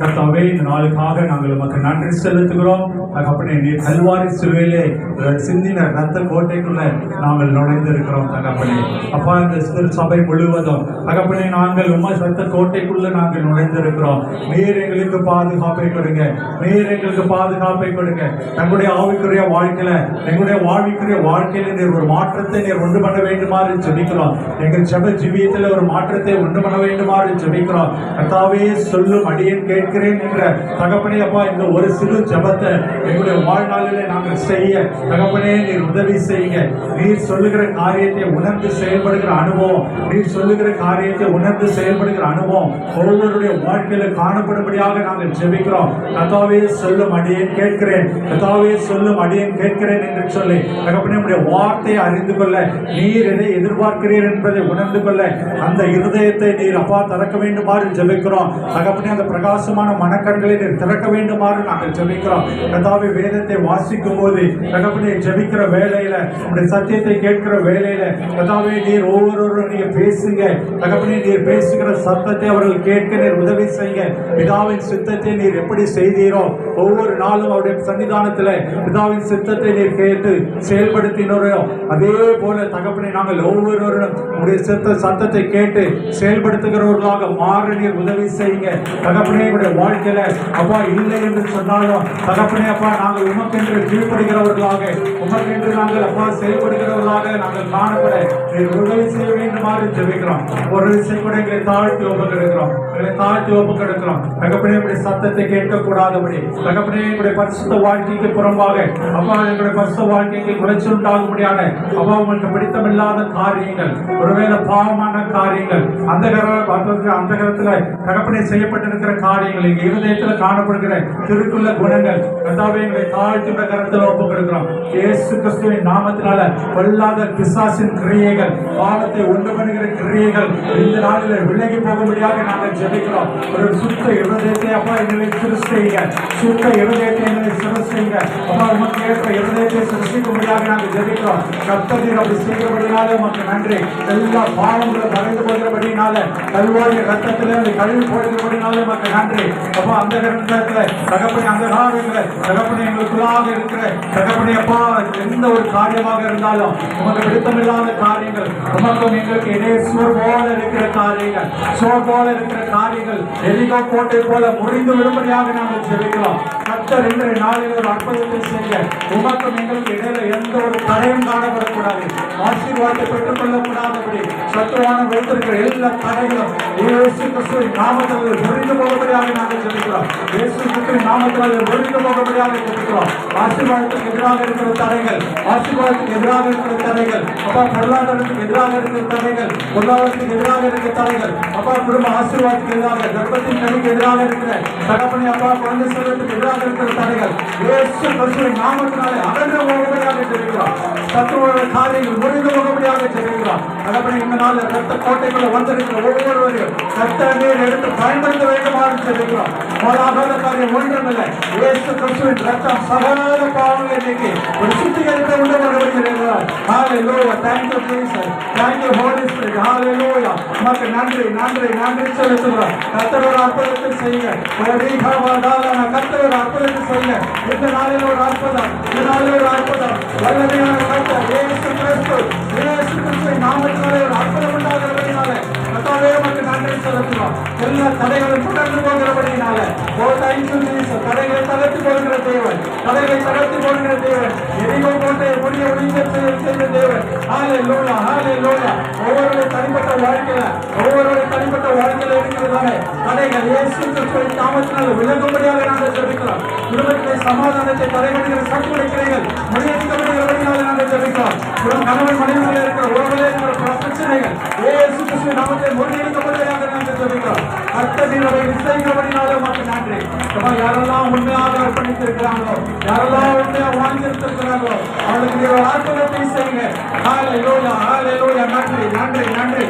கர்த்தாவே, இந்த நாளுக்காக நாங்கள் உமக்கு நன்றி செலுத்துகிறோம். தகப்பனே, நீர் கல்வாரி சிலுவையிலே சிந்தின ரத்த கோட்டைக்குள்ள நாங்கள் நுழைந்திருக்கிறோம். தகப்பனே அப்பா, இந்த சபை முழுவதும் தகப்பனே நாங்கள் உம ரத்த கோட்டைக்குள்ள நாங்கள் நுழைந்திருக்கிறோம். நீர் எங்களுக்கு பாதுகாப்பை கொடுங்க, நீர் எங்களுக்கு பாதுகாப்பை கொடுங்க. தங்களுடைய ஆவிக்குரிய வாழ்க்கையில எங்களுடைய வாழ்க்கையில நீர் ஒரு மாற்றத்தை நீர் உண்டு பண்ண வேண்டுமாறு ஜெபிக்கிறோம். எங்கள் ஜெப ஜீவியத்தில் ஒரு மாற்றத்தை உண்டு பண்ண வேண்டுமாறு ஜெபிக்கிறோம். கர்த்தாவே, சொல்லும் அடியேன் கேட்கிறேன் என்ற தகப்பனே அப்பா, இந்த ஒரு சிறு ஜெபத்தை எங்களுடைய வாழ்நாளிலே நாங்கள் செய்ய தகப்பனே நீர் உதவி செய்யுங்க. நீர் சொல்லுகிற காரியத்தை உணர்ந்து செயல்படுகிற அனுபவம், நீர் சொல்லுகிற காரியத்தை உணர்ந்து செயல்படுகிற அனுபவம் ஒவ்வொருடைய வாழ்க்கையில காணப்படும்படியாக நாங்கள் ஜெபிக்கிறோம். கர்த்தாவே, சொல்லும் அடியேன் கேட்கிறேன், கர்த்தாவே சொல்லும் அடியேன் கேட்கிறேன் என்று சொல்லி தகப்பனே உடைய வார்த்தையை அறிந்து கொள்ள, நீர் எதை எதிர்பார்க்கிறீர் என்பதை உணர்ந்து கொள்ள அந்த இருதயத்தை நீர் அப்பா திறக்க வேண்டுமாறு ஜெபிக்கிறோம். தகப்பனே, அந்த பிரகாசமான மனக்கண்களை நீர் திறக்க வேண்டுமாறு நாங்கள் ஜெபிக்கிறோம். கர்த்தாவே, வேதத்தை வாசிக்கும் போது தகப்பனே ஜெபிக்கிற வேளையில உடைய சத்தியத்தை கேட்கிற வேளையில கர்த்தாவே நீர் ஒவ்வொருவரும் நீர் பேசுங்க. தகப்பனே, நீர் பேசுகிற சத்தத்தை அவர்கள் கேட்க நீர் உதவி செய்யுங்க. பிதாவின் சித்தத்தை நீர் எப்படி செய்தீரோ ஒவ்வொரு நாளும் அவருடைய சன்னிதானத்தில் பிதாவின் சித்தத்தை நீர் கேட்டு செயல்படுத்தினோரோ அதே போல தகப்பனே நாங்கள் ஒவ்வொருவரும் உடைய சத்தத்தை கேட்டு செயல்படுத்துகிறவர்களாக மாற நீர் உதவி செய்யுங்க. தகப்பனே, உடைய வாழ்க்கையில அப்பா இல்லை என்று சொன்னாலும் தகப்பனே அப்பா நாங்கள் உமக்கென்று கீழ்ப்படுகிறவர்களாக, உமக்கென்று நாங்கள் அப்பா செயல்படுகிறவர்களாக நாங்கள் காணப்பட நீர் உதவி செய்ய வேண்டுமாறு ஜெபிக்கிறோம். ஒரு விஷயம் கூட எங்களை தாழ்த்தி ஒப்புக்கெடுக்கிறோம், எங்களை தாழ்த்தி ஒப்புக்கெடுக்கிறோம். தகப்பனே, இப்படி சத்தத்தை கேட்கக்கூடாதபடி தகப்பனே எங்களுடைய பரிசுத்த வாழ்க்கைக்கு புறம்பாக அப்பா எங்களுடைய பரிசுத்த வாழ்க்கைக்கு குறைச்சல் உண்டாகும்படியான அப்பா உங்களுக்கு பிடித்தமில்லாத காரியங்கள், ஒருவேளை பாவமான காரியங்கள், அந்த கரத்துல தகப்பனே செய்யப்பட்டிருக்கிற காரியங்கள், எங்க இருதயத்தில் காணப்படுகிற திருக்குள்ள குணங்கள் கர்த்தாவே எங்களை தாழ்த்தி கரத்தில் ஒப்புக்கொடுக்கிறோம். இயேசு கிறிஸ்துவின் நாமத்தினால கொல்லாத பிசாசின் கிரியைகள், பாவத்தை உண்டு பண்ணுகிற கிரியைகள் இந்த நாளில் விலகி போகும்படியாக நாங்கள் ஜெபிக்கிறோம். ஒரு சுத்த இருதயத்தை அப்பா எங்களை சிருஷ்டிங்க, சுத்த இருதயத்தை எங்களை சிருஷ்டிங்க. அப்பா உமக்கு ஏற்ற இருதயத்தை சிருஷ்டிக்கும்படியாக நாங்கள் ஜெபிக்கிறோம். கர்த்தர் அப்படி செய்கிறபடினால உமக்கு நன்றி. எல்லா பாவங்களை மறைந்து போகிறபடினால கல்வாரி ரத்தத்திலே அந்த கழுவி போடுகிறபடினால உமக்கு நன்றி. அப்பா அந்த நேரத்தில் தகப்பனே அந்த காரியங்களை தகப்பனே எங்களுக்குள்ளாக இருக்கிற தகப்பனே அப்பா எந்த ஒரு காரியமாக இருந்தாலும் உமக்கு பிடித்தமில்லாத காரியங்கள், உமக்கும் எங்களுக்கு இடையே சோர் போல இருக்கிற காரியங்கள், சோர் போல இருக்கிற காரியங்கள் எரிகோ கோட்டை போல முறிந்து விடும்படியாக நாங்கள் ஜெபிக்கிறோம். கர்த்தர் இன்றைய நாளில் ஒரு அற்புதத்தை செய்ய உமக்கும் எங்களுக்கு இடையில எந்த ஒரு தடையும் காணப்படக்கூடாது, ஆசீர்வாதத்தை பெற்றுக் கொள்ளக்கூடாதபடி சத்துவான வைத்திருக்கிற எல்லா தடைகளும் இயேசு கிறிஸ்துவின் நாமத்தில் முறிந்து போகும்படியாக நாங்கள் ஜெபிக்கிறோம். இயேசு கிறிஸ்துவின் நாமத்தில் முறிந்து போகும்படியாக ஜெபிக்கிறோம். ஆசீர்வாதத்துக்கு எதிராக இருக்கிற தடைகள், ஆசீர்வாதத்துக்கு எதிராக இருக்கிற தடைகள், அப்பா பொருளாதாரத்துக்கு எதிராக இருக்கிற தடைகள், பொருளாதாரத்துக்கு எதிராக இருக்கிற தடைகள், அப்பா குடும்ப ஆசீர்வாதத்துக்கு எதிராக, கர்ப்பத்தின் கனிக்கு எதிராக இருக்கிற தகப்பனே அப்பா குழந்தை செல்வத்துக்கு எதிராக இருக்கிற தடைகள் இயேசு கிறிஸ்துவின் நாமத்தினாலே அகன்று போகும்படியாக ஜெபிக்கிறோம். சத்துருவோட காரியங்கள் முறிந்து போகும்படியாக ஜெபிக்கிறோம். தகப்பனே, இந்த நாள் ரத்த கோட்டைக்குள்ள வந்திருக்கிற ஒவ்வொருவரையும் கர்த்தர் நீர் எடுத்து பயன்படுத்த வேண்டுமாறு ஜெபிக்கிறோம். போராடாத காரியம் ஒன்றுமில்லை. இயேசு கிறிஸ்துவின் ரத்தம் சகல பாவங்களை நீக்கி ஒரு சுத்திகரிப்பை உண்டு வருகிறார். ஹalleluya. Thank you Jesus. Thank you Holy Spirit. Hallelujah. உமக்கு நன்றி நன்றி நன்றி செலுத்துகிறோம். கர்த்தர் ஒரு அற்புதத்தை செய்யுங்க. கர்த்தர் ஒரு அற்புதத்தை செய்யுங்க. இந்த நாளில் ஒரு அற்புதம், இந்த நாளில் ஒரு அற்புதம், வல்லமையான கர்த்தர் இயேசு கிறிஸ்து, இயேசு கிறிஸ்துவின் நாமத்தினாலே ஒரு அற்புதம் உண்டாகிறபடினாலே கர்த்தாவே உமக்கு நன்றி செலுத்துகிறோம். எல்லா தடைகளும் தொடர்ந்து போகிறபடினால தடைகளை தகர்த்து போடுகிற தேவன், தடைகளை தகர்த்து போடுகிற தேவன், எரிகோ கோட்டையை முடிய ஒழிக்க செய்த தேவன். ஹalleluya ஹalleluya. ஒவ்வொருடைய தனிப்பட்ட வாழ்க்கையில இருக்கிறதானே தடைகள் இயேசு கிறிஸ்துவின் நாமத்தினால் விலகும்படியாக நாங்கள் ஜெபிக்கிறோம். குடும்பத்திலே சமாதானத்தை தடைபடுகிற சத்துடைய கிரைகள் முறியடிக்கப்படுகிறபடினாலே நாங்கள் ஜெபிக்கிறோம். கணவன் மனைவியில் இருக்கிற உறவுகளில் இருக்கிற பிரச்சனைகள் இயேசு கிறிஸ்துவின் நாமத்தை முறியடிக்க விடுதலையாக நாங்கள் ஜெபிக்கிறோம். கர்த்தர் அதை விசைக்கிறபடினாலே உமக்கு நன்றி. யாரெல்லாம் உண்மையாக அர்ப்பணித்திருக்கிறாங்களோ, யாரெல்லாம் உண்மையாக வாங்கியிருக்கிறாங்களோ அவளுக்கு ஒரு அற்புதத்தை செய்யுங்க. ஹalleluya ஹalleluya. நன்றி நன்றி நன்றி.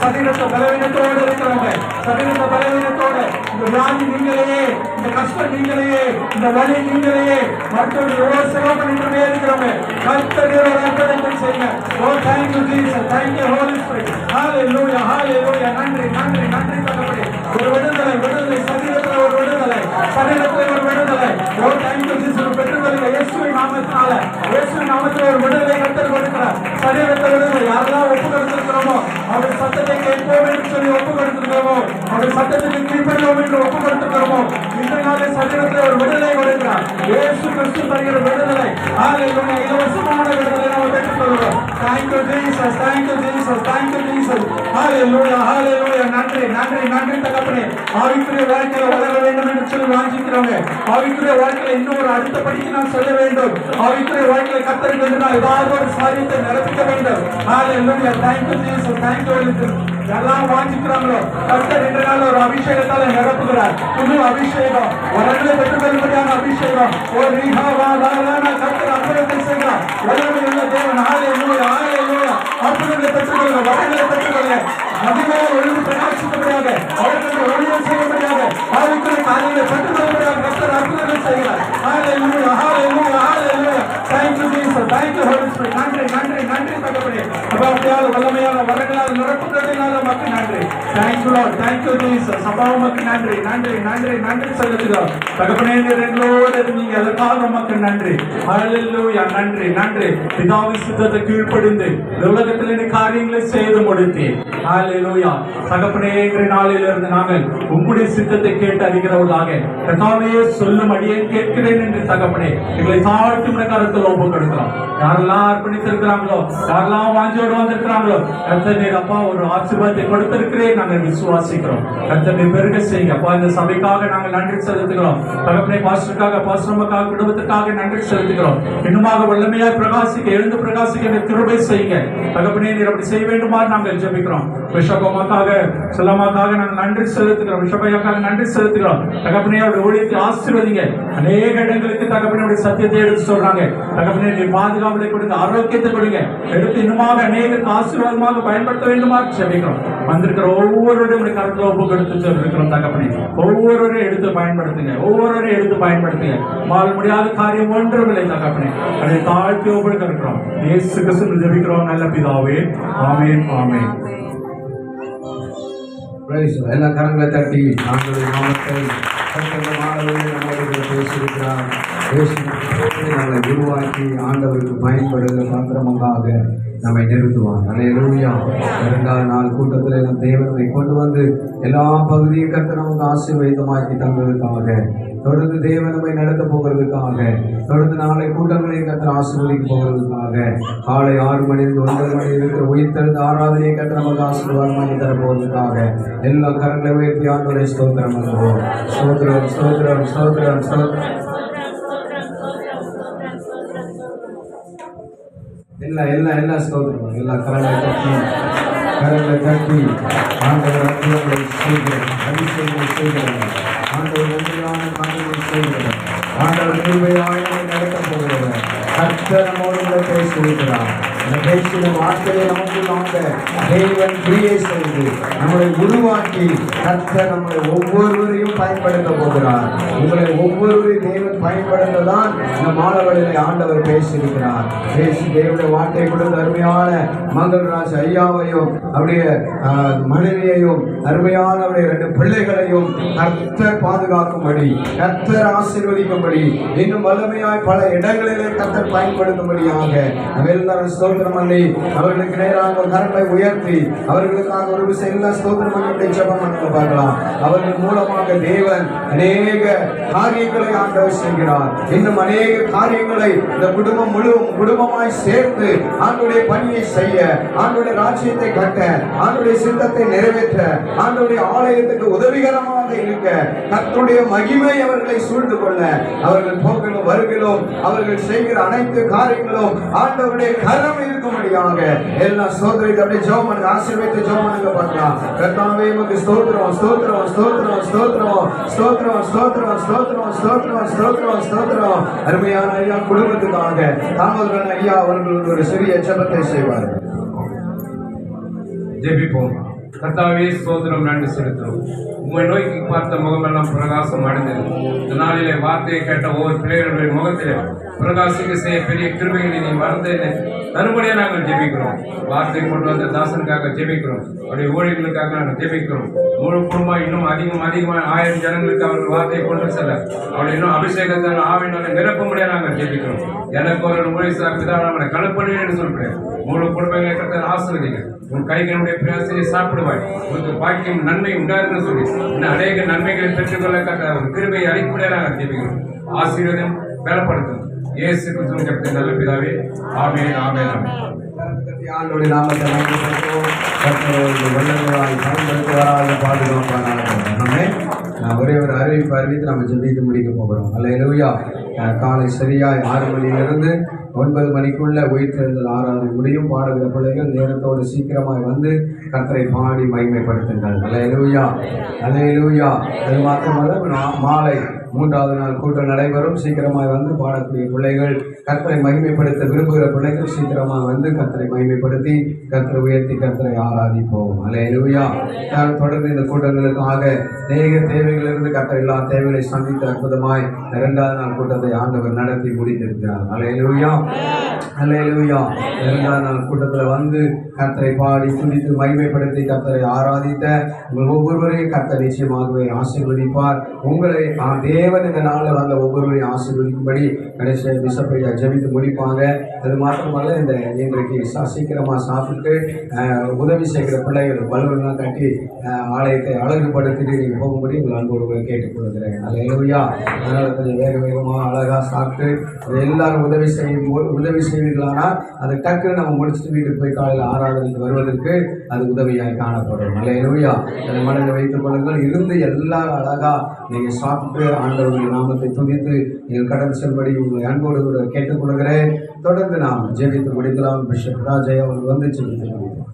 சரீரத்தை பலவீனத்தோடு இருக்கிறவங்க, சரீரத்தை பலவீனத்தோடு இந்த வியாதி நீங்களே, இந்த கஷ்டம் நீங்களே, இந்த வலி நீங்களே, மற்றொரு யோசனை பண்ணிட்டு இருக்கிறவங்க கர்த்தர் ஒரு அற்புதத்தை செய்யுங்க. ஓ thank you Jesus, thank you Holy Spirit. ஹalleluya ஹalleluya. நன்றி நன்றி நன்றி தகப்பனே. ஒரு விடுதலை விடுதலை, சரீரத்தில் ஒரு விடுதலை, சரீரத்தில் ஒரு விடுதலை. ஓ thank you Jesus. பெற்றுக்கொள்ளுங்க இயேசுவின் நாமத்தினால, இயேசுவின் நாமத்தில் ஒரு விடுதலை கர்த்தர் கொடுக்கிறார். சரீரத்தை விடுதலை. யாரெல்லாம் ஒப்பு கொடுத்திருக்கிறோமோ அவர் சத்தத்தை கேட்போம் என்று சொல்லி ஒப்பு கொடுத்திருக்கிறோமோ, அவர் சத்தத்துக்கு கீழ்ப்படிவோம் என்று ஒப்பு கொடுத்திருக்கிறோமோ, இந்த நாளை சரீரத்தில் ஒரு விடுதலை கொடுக்கிறார். இயேசு கிறிஸ்து தருகிற விடுதலை, ஹalleluya, இலவசமான விடுதலை நாம் பெற்றுக்கொள்கிறோம். Thank you Jesus, thank you Jesus, thank you Jesus. ஹalleluya ஹalleluya. நன்றி நன்றி நன்றி தகப்பனே. ஆவிக்குரிய வாழ்க்கையில வளர வேண்டும் என்று சொல்லி வாஞ்சிக்கிறோங்க. ஆவிக்குரிய வாழ்க்கையில இன்னும் ஒரு அடுத்த படிக்கு நான் சொல்ல வேண்டும். ஆவிக்குரிய வாழ்க்கையில கர்த்தருக்கு என்று நான் ஏதாவது ஒரு காரியத்தை நடப்பிக்க வேண்டும். ஹalleluya. Thank you Jesus, thank you Holy Spirit. எல்லாம் வாஞ்சிக்கிறாங்களோ கர்த்தர் இன்று நாள் ஒரு அபிஷேகத்தால நிரப்புகிறார். புது அபிஷேகம், வரங்களை பெற்றுக்கொள்ளும்படியான அபிஷேகம். ஒரு கர்த்தர் அற்புதத்தை செய்கிறார். வல்லமை உள்ள தேவன். ஹalleluya ஹalleluya. அற்புதங்களை பெற்றுக்கொள்ளுங்க, வரங்களை பெற்றுக்கொள்ளுங்க. அதிகார ஒழுங்கு பிரகாசிக்கப்படியாக, அவர்களுக்கு ஒளியை செய்யப்படியாக, ஆவிக்குரிய காரியங்களை பெற்றுக்கொள்ளும்படியாக கர்த்தர் அற்புதங்களை செய்கிறார். ஹalleluya ஹalleluya ஹalleluya. Thank you Jesus, thank you Holy Spirit. நன்றி நன்றி நன்றி தகப்பனே. அபாத்தியால் வல்லமையான வரங்களால் நிரப்புகிறதினால உமக்கு நன்றி. Thank you Lord, thank you Jesus. அப்பா உமக்கு நன்றி நன்றி நன்றி நன்றி செலுத்துகிறோம். தகப்பனே நீர் எங்களோடு இருந்தீங்க, அதற்காக உமக்கு நன்றி. ஹalleluya. நன்றி நன்றி. பிதாவின் சித்தத்தை கீழ்ப்படிந்து இந்த உலகத்தில் நீ காரியங்களை செய்து முடித்தீர். ஹalleluya. தகப்பனே இன்றைய நாளிலிருந்து நாங்கள் உம்முடைய சித்தத்தை கேட்டு அறிகிறவர்களாக கர்த்தாவே சொல்லும் அடியேன் கேட்கிறேன் என்று தகப்பனே எங்களை தாழ்த்தி உடைய கரத்தில் ஒப்பு கொடுக்கிறோம். யாரெல்லாம் அர்ப்பணித்திருக்கிறாங்களோ, யாரெல்லாம் வாஞ்சியோடு வந்திருக்கிறாங்களோ கர்த்தர் நீர் அப்பா ஒரு ஆசீர்வாதத்தை கொடுத்திருக்கிறேன் நாங்கள் விசுவாசிக்கிறோம். கர்த்தர் நீர் பெருக செய்யுங்க அப்பா. இந்த சபைக்காக நாங்கள் நன்றி செலுத்துகிறோம். தகப்பனே பாஸ்டருக்காக, பாஸ்டருக்காக, குடும்பத்துக்காக நன்றி செலுத்துகிறோம். இன்னுமாக வல்லமையாய் பிரகாசிக்க, எழுந்து பிரகாசிக்க கிருபை செய்யுங்க தகப்பனே. நீர் அப்படி செய்ய வேண்டுமா நாங்கள் ஜெபிக்கிறோம். விஷகோமாக்காக, செல்லமாக்காக நாங்கள் நன்றி செலுத்துகிறோம். விஷபையாக்காக நன்றி செலுத்துகிறோம். தகப்பனே அவருடைய ஊழியத்தை ஆசீர்வதிங்க. அநேக இடங்களுக்கு தகப்பனே சத்தியத்தை எடுத்து சொல்றாங்க. தகப்பனே நீர் பாதுகாவலை கொடுங்க, ஆரோக்கியத்தை கொடுங்க. எடுத்து இன்னுமாக அநேகருக்கு ஆசீர்வாதமாக பயன்படுத்த வேண்டுமா ஜெபிக்கிறோம். வந்திருக்கிற ஒவ்வொருவரையும் கருத்துல ஒப்பு கொடுத்து சொல்லிருக்கிறோம் தகப்பனே. ஒவ்வொருவரையும் எடுத்து பயன்படுத்துங்க, ஒவ்வொருவரையும் எடுத்து பயன்படுத்துங்க. மாற முடியாத காரியம் ஒன்றுமில்லை தகப்பனே. அதை தாழ்த்தி ஒப்பு இருக்கிறோம். இயேசு கிறிஸ்துவில் ஜெபிக்கிறோம் நல்ல பிதாவே. ஆமென் ஆமென். எல்லா கரங்களை தட்டி ஆண்டவருடைய நாமத்தை நம்மளோடு பேசியிருக்கிறார். நம்மளை உருவாக்கி ஆண்டவருக்கு பயன்படுகிற பாத்திரமாக நம்மை நிறுத்துவார். அல்லேலூயா. 2 நாள் கூட்டத்தில் நம் தேவனை கொண்டு வந்து எல்லா பகுதியும் கர்த்தர் நமக்கு ஆசீர்வாதமாக்கி தந்ததுக்காக, தொடர்ந்து தேவன் நம்மை நடத்த போகிறதுக்காக, தொடர்ந்து நாளை கூட்டங்களை கர்த்தர் ஆசீர்வதிக்க போகிறதுக்காக, காலை 6 மணிலிருந்து 9 மணி இருக்கிற உயிர்த்தெழுந்த ஆராதனையை கர்த்தர் நமக்கு ஆசீர்வாதமாக்கி தர போவதற்காக எல்லா கரங்களை உயர்த்தி ஆண்டவரை ஸ்தோத்திரம் பண்ணுவோம். ஸ்தோத்திரம் ஸ்தோத்திரம் ஸ்தோத்திரம் ஸ்தோத்திரம். எல்லா ஸ்தோத்திரம். எல்லா கரங்களை தட்டி ஆண்டவர் அற்புதங்களை செய்கிறார், அதிசயங்களை செய்கிறார். ஆண்டவர் நன்றியான காரியங்களை செய்கிறார். ஆண்டவர் கிருபையாய் நம்மை நடத்தப் போகிறார். கர்த்தர் நம்மோடு கூட பேசியிருக்கிறார். இந்த பேச்சின வார்த்தையை நமக்குள்ளாக தேவன் கிரியை செய்து நம்மளை உருவாக்கி கர்த்தர் நம்மளை ஒவ்வொருவரையும் பயன்படுத்த போகிறார். உங்களை ஒவ்வொருவரையும் தேவன் பயன்படுத்ததான் இந்த மாணவர்களை ஆண்டவர் பேசியிருக்கிறார். பேசி தேவனுடைய வார்த்தையை கொடுத்த அருமையான மங்கள்ராஜ் ஐயாவையும் அவருடைய மனைவியையும் அருமையான அவருடைய 2 பிள்ளைகளையும் கர்த்தர் பாதுகாக்கும்படி, கர்த்தர் ஆசீர்வதிக்கும்படி, இன்னும் வல்லமையாய் பல இடங்களிலே கர்த்தர் பயன்படுத்தும்படியாக எல்லாரும் ஸ்தோத்திரம் பண்ணி அவர்களுக்கு நேராக கரங்களை உயர்த்தி அவர்களுக்காக ஒரு எல்லா ஸ்தோத்திரம் பண்ணி ஜெபம் பண்ண பார்க்கலாம். அவர்கள் மூலமாக தேவன் அநேக காரியங்களை ஆண்டவர் செய்கிறார். இன்னும் அநேக காரியங்களை இந்த குடும்பமாய் சேர்ந்து ஆண்டவருடைய பணியை செய்ய, ஆண்டவருடைய ராஜ்யத்தை கட்ட, ஆண்டவருடைய சித்தத்தை நிறைவேற்ற, ஆண்டவருடைய ஆலயத்துக்கு உதவிகரமாக மகிமையாக இருக்க, கர்த்தருடைய மகிமை அவர்களை சூழ்ந்து கொள்ள, அவர்கள் போக்கிலும் வருகிலும் அவர்கள் செய்கிற அனைத்து காரியங்களும் ஆண்டவருடைய கரம் இருக்கும்படியாக எல்லா சோதரித்து அப்படியே ஜெபம் பண்ணுங்க. ஆசீர்வதித்து ஜெபம் பண்ணுங்க. பார்க்கலாம். கர்த்தாவே உமக்கு ஸ்தோத்திரம், ஸ்தோத்திரம், ஸ்தோத்திரம், ஸ்தோத்திரம், ஸ்தோத்திரம், ஸ்தோத்திரம், ஸ்தோத்திரம், ஸ்தோத்திரம், ஸ்தோத்திரம், ஸ்தோத்திரம். அருமையான ஐயா குடும்பத்துக்காக தாமோதரன் ஐயா அவர்கள் ஒரு சிறிய ஜெபத்தை செய்வார்கள். ஜெபிப்போம். கர்த்தாவே ஸ்தோத்திரம், நன்றி செலுத்துகிறோம். உம்மை நோக்கி பார்த்த முகமெல்லாம் பிரகாசம் அடைந்தது. இந்த நாளிலே வார்த்தையை கேட்ட ஒவ்வொரு பிள்ளைகளுடைய முகத்திலே பிரகாசிக்க செய்ய பெரிய கிருபைகளை நீ மறந்து தருபடியா நாங்கள் ஜெபிக்கிறோம். வார்த்தை கொண்டு வந்த தாசனுக்காக ஜெபிக்கிறோம். அவருடைய ஊழியர்களுக்காக நாங்கள் ஜெபிக்கிறோம். முழு குடும்பம் இன்னும் அதிகமாக 1000 ஜனங்களுக்கு அவர்கள் வார்த்தையை கொண்டு செல்ல அவளை இன்னும் அபிஷேகத்தால் ஆவினால நிரப்பும்படியா நாங்கள் ஜெபிக்கிறோம். எனக்கு ஒரு ஊழியர் பிதா நம்மளை கலப்படுவேன் என்று சொல்கிறேன். முழு குடும்பங்களை கர்த்தர் ஆசீர்வதிங்க. உன் கைகளுடைய பிரயாசத்தை சாப்பிடுவாய். உங்களுக்கு பாக்கியம் நன்மை உண்டாருன்னு சொல்லி இன்னும் அநேக நன்மைகளை பெற்றுக்கொள்ள ஒரு கிருபையை அளிப்படியா நாங்கள் ஜெபிக்கிறோம். ஆசீர்வாதம் பலப்படுத்தும். இயேசு கிறிஸ்துவின் கர்த்தர் நல்ல பிதாவே. ஆமென், ஆமென், ஆமென். ஆண்டவருடைய நாமத்தை மகிமைப்படுத்துவோம். கர்த்தர் வல்லவராய் பயன்படுத்துவாராக பாதுகாப்பானாக. ஒரே ஒரு அறிவித்து நம்ம ஜெபித்து முடிக்க போகிறோம். அல்லேலூயா. காலை சரியாய் 6 மணியிலிருந்து 9 மணிக்குள்ள உயிர்த்தெழுந்தல் ஆராதனை முடியும். பாடுகிற பிள்ளைகள் நேரத்தோடு சீக்கிரமாய் வந்து கர்த்தரை பாடி மகிமைப்படுத்துங்கள். அல்லேலூயா, அல்லேலூயா. அது மாத்திரமல்ல, மாலை 3வது நாள் கூட்டம் நடைபெறும். சீக்கிரமாய் வந்து பாடக்கூடிய பிள்ளைகள், கர்த்தரை மகிமைப்படுத்த விரும்புகிற பிள்ளைகள் சீக்கிரமாக வந்து கர்த்தரை மகிமைப்படுத்தி கர்த்தரை உயர்த்தி கர்த்தரை ஆராதிப்போம். அல்லேலூயா. தொடர்ந்து இந்த கூட்டங்களுக்காக அநேக தேவைகளிலிருந்து கர்த்தர் எல்லா தேவைகளை சந்தித்து அற்புதமாய் 2வது நாள் கூட்டத்தை ஆண்டவர் நடத்தி முடித்திருக்கிறார். அல்லேலூயா, அல்லேலூயா. 2வது நாள் கூட்டத்தில் வந்து கர்த்தரை பாடி துதித்து மகிமைப்படுத்தி கர்த்தரை ஆராதித்த உங்கள் ஒவ்வொருவரையும் கர்த்தர் நிச்சயமாகவே ஆசீர்வதிப்பார். உங்களை தேவன் இந்த நாளில் வந்த ஒவ்வொருவரையும் ஆசீர்வதிக்கும்படி கடைசி பிஷப்பையா ஜெபித்து முடிப்பாங்க. அது மாத்திரமல்ல, இந்த இன்றைக்கு சீக்கிரமாக சாப்பிட்டு உதவி செய்கிற பிள்ளைகள் பலூன்லாம் கட்டி ஆலயத்தை அழகுபடுத்திட்டு நீங்கள் போகும்படி உங்கள் அன்போடு கேட்டுக்கொள்கிறேன். அல்லேலூயா. அதனால் கொஞ்சம் வேகமாக அழகாக சாப்பிட்டு எல்லாரும் உதவி செய்வீர்களானால் அது டக்குன்னு நம்ம முடிச்சுட்டு வீட்டுக்கு போய் காலையில் ஆராதனைக்கு வருவதற்கு அது உதவியாக காணப்படும். அல்லேலூயா. அதை மனதில் வைத்துக் கொள்ளுங்கள். இருந்து எல்லாரும் அழகாக நீங்கள் சாப்பிட்டு ஆண்டவருடைய நாமத்தை துதித்து நீங்கள் கடந்து செல்படி உங்களை அன்போடு கூட கேட்டுக்கொள்கிறேன். தொடர்ந்து நாம் ஜெபித்து முடிக்கலாம். பிஷப் ராஜை அவர்கள் வந்து ஜெபித்து முடிக்கலாம்.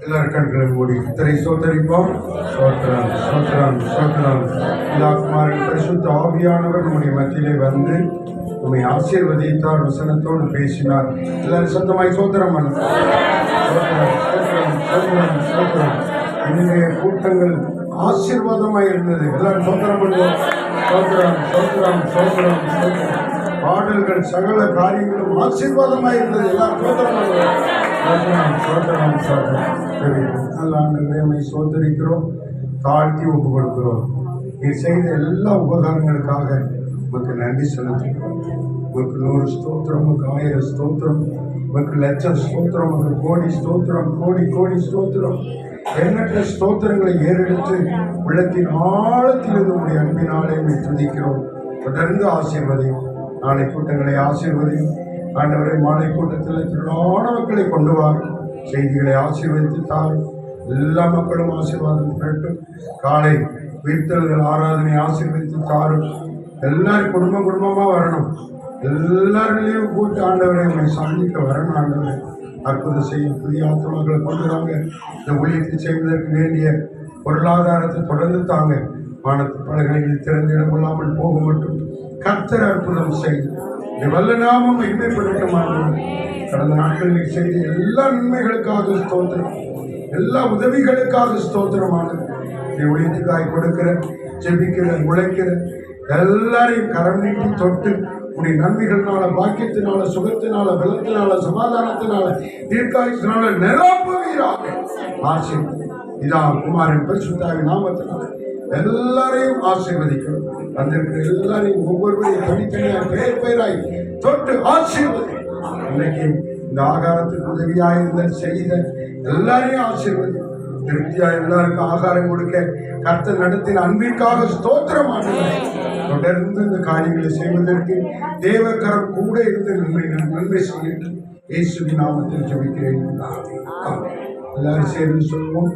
எல்லாரும் கண்களை மூடி கர்த்தரை ஸ்தோத்தரிப்போம். ஸ்தோத்திரம், ஸ்தோத்திரம், ஸ்தோத்திரம். குமாரன் பரிசுத்த ஆவியானவர் நம்முடைய மத்தியிலே வந்து நம்மை ஆசீர்வதித்தார், வசனத்தோடு பேசினார். எல்லாரும் சொந்தமாய் ஸ்தோத்திரம் பண்ணுங்க. ஸ்தோத்திரம், ஸ்தோத்திரம், ஸ்தோத்திரம், ஸ்தோத்திரம். இன்றைய கூட்டங்கள் ஆசீர்வாதமாய் இருந்தது. எல்லாரும் ஸ்தோத்திரம் பண்ணுவோம். ஸ்தோத்திரம், ஸ்தோத்திரம், ஸ்தோத்திரம், ஸ்தோத்திரம். பாடல்கள் சகல காரியங்களும் ஆசீர்வாதமாய் இருந்தது. எல்லாரும் ஸ்தோத்திரம் பண்ணுவோம். ஸ்தோத்திரம், ஸ்தோத்திரம், ஸ்தோத்திரம். சரி, நல்ல ஆண்டவரை சோதரிக்கிறோம், தாழ்த்தி ஒப்பு கொடுக்கிறோம். நீ செய்த எல்லா உபகாரங்களுக்காக உமக்கு நன்றி செலுத்துகிறோம். உமக்கு 100 ஸ்தோத்திரம், உமக்கு 1000 ஸ்தோத்திரம், உமக்கு 1,00,000 ஸ்தோத்திரம், உமக்கு கோடி ஸ்தோத்திரம், கோடி கோடி ஸ்தோத்திரம். எண்ணற்ற ஸ்தோத்திரங்களை ஏறெடுத்து உள்ளத்தின் ஆழத்திலிருந்து உடைய அன்பினாலே துதிக்கிறோம். தொடர்ந்து ஆசீர்வதியும். நாளை கூட்டங்களை ஆசீர்வதியும். ஆண்டவரை மாலை கூட்டத்தில் திரளான மக்களை கொண்டு வாரும். செய்திகளை ஆசீர்வதித்து தாரும். எல்லா மக்களும் ஆசீர்வாதம் பெறட்டும். காலை உயிர்த்தெழுதல் ஆராதனை ஆசீர்வதித்து தாரும். எல்லாரும் குடும்பமாக வரணும். எல்லாரிலையும் கூட்டு ஆண்டவரை உங்களை சந்திக்க வரணும். ஆண்டவரை அற்புதம் செய்யும். புதிய ஆத்மாக்களை கொண்டு வாங்க. இந்த ஊழியத்தை செய்வதற்கு வேண்டிய பொருளாதாரத்தை தொடர்ந்து தாங்க. வானத்து பலகைகளில் திறந்து இடம் கொள்ளாமல் போக மட்டும் கர்த்தர் அற்புதம் செய்யும். வல்ல நாமம் மகிமைப்படட்டும். ஆண்டவர் கடந்த நாட்களில் செய்த எல்லா நன்மைகளுக்காக ஸ்தோத்திரம், எல்லா உதவிகளுக்காக ஸ்தோத்திரமானது. ஊழியத்துக்காய் கொடுக்கிற, ஜெபிக்கிற, உழைக்கிற எல்லாரையும் கரம் நீட்டி தொட்டு உடைய நன்மைகள்னால, பாக்கியத்தினால, சுகத்தினால, பலத்தினால, சமாதானத்தினால, தீர்க்காயத்தினால நிரப்புவீராக. இதா குமாரன் பரிசுத்தாவின் நாமத்தினால எல்லாரையும் ஆசீர்வதிக்கிறோம். வந்திருக்கிற எல்லாரையும் ஒவ்வொருவரையும் தனித்தனியாக பெயர் பெயராய் தொட்டு ஆசீர்வதி. இன்னைக்கு இந்த ஆகாரத்துக்கு உதவியாக செய்த எல்லாரையும் ஆசீர்வதி. திருப்தியா எல்லாருக்கும் ஆகாரம் கொடுக்க கர்த்தர் நடத்தின அன்பிற்காக ஸ்தோத்திரமாக தொடர்ந்து இந்த காரியங்களை செய்வதற்கு தேவக்கரம் கூட இருந்து நன்மை செய்யட்டும். இயேசுவின் நாமத்தில் ஜெபிக்கிறேன். எல்லாரும் சேர்ந்து சொல்வோம்.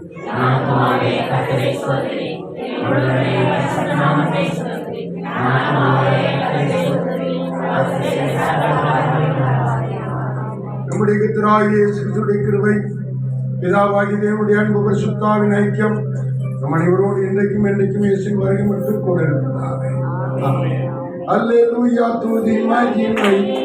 நம்முடைய கர்த்தராகிய இயேசு கிறிஸ்துவின் கிருபை, பிதாவாகிய தேவனுடைய அன்பு, பரிசுத்தாவின் ஐக்கியம் நம் அனைவரோடு இன்றைக்கும் என்றைக்கும் இயேசுவின் வருகை மட்டும் கூட இருப்பதாக. ஆமென். அல்லேலூயா. துதி மகிமை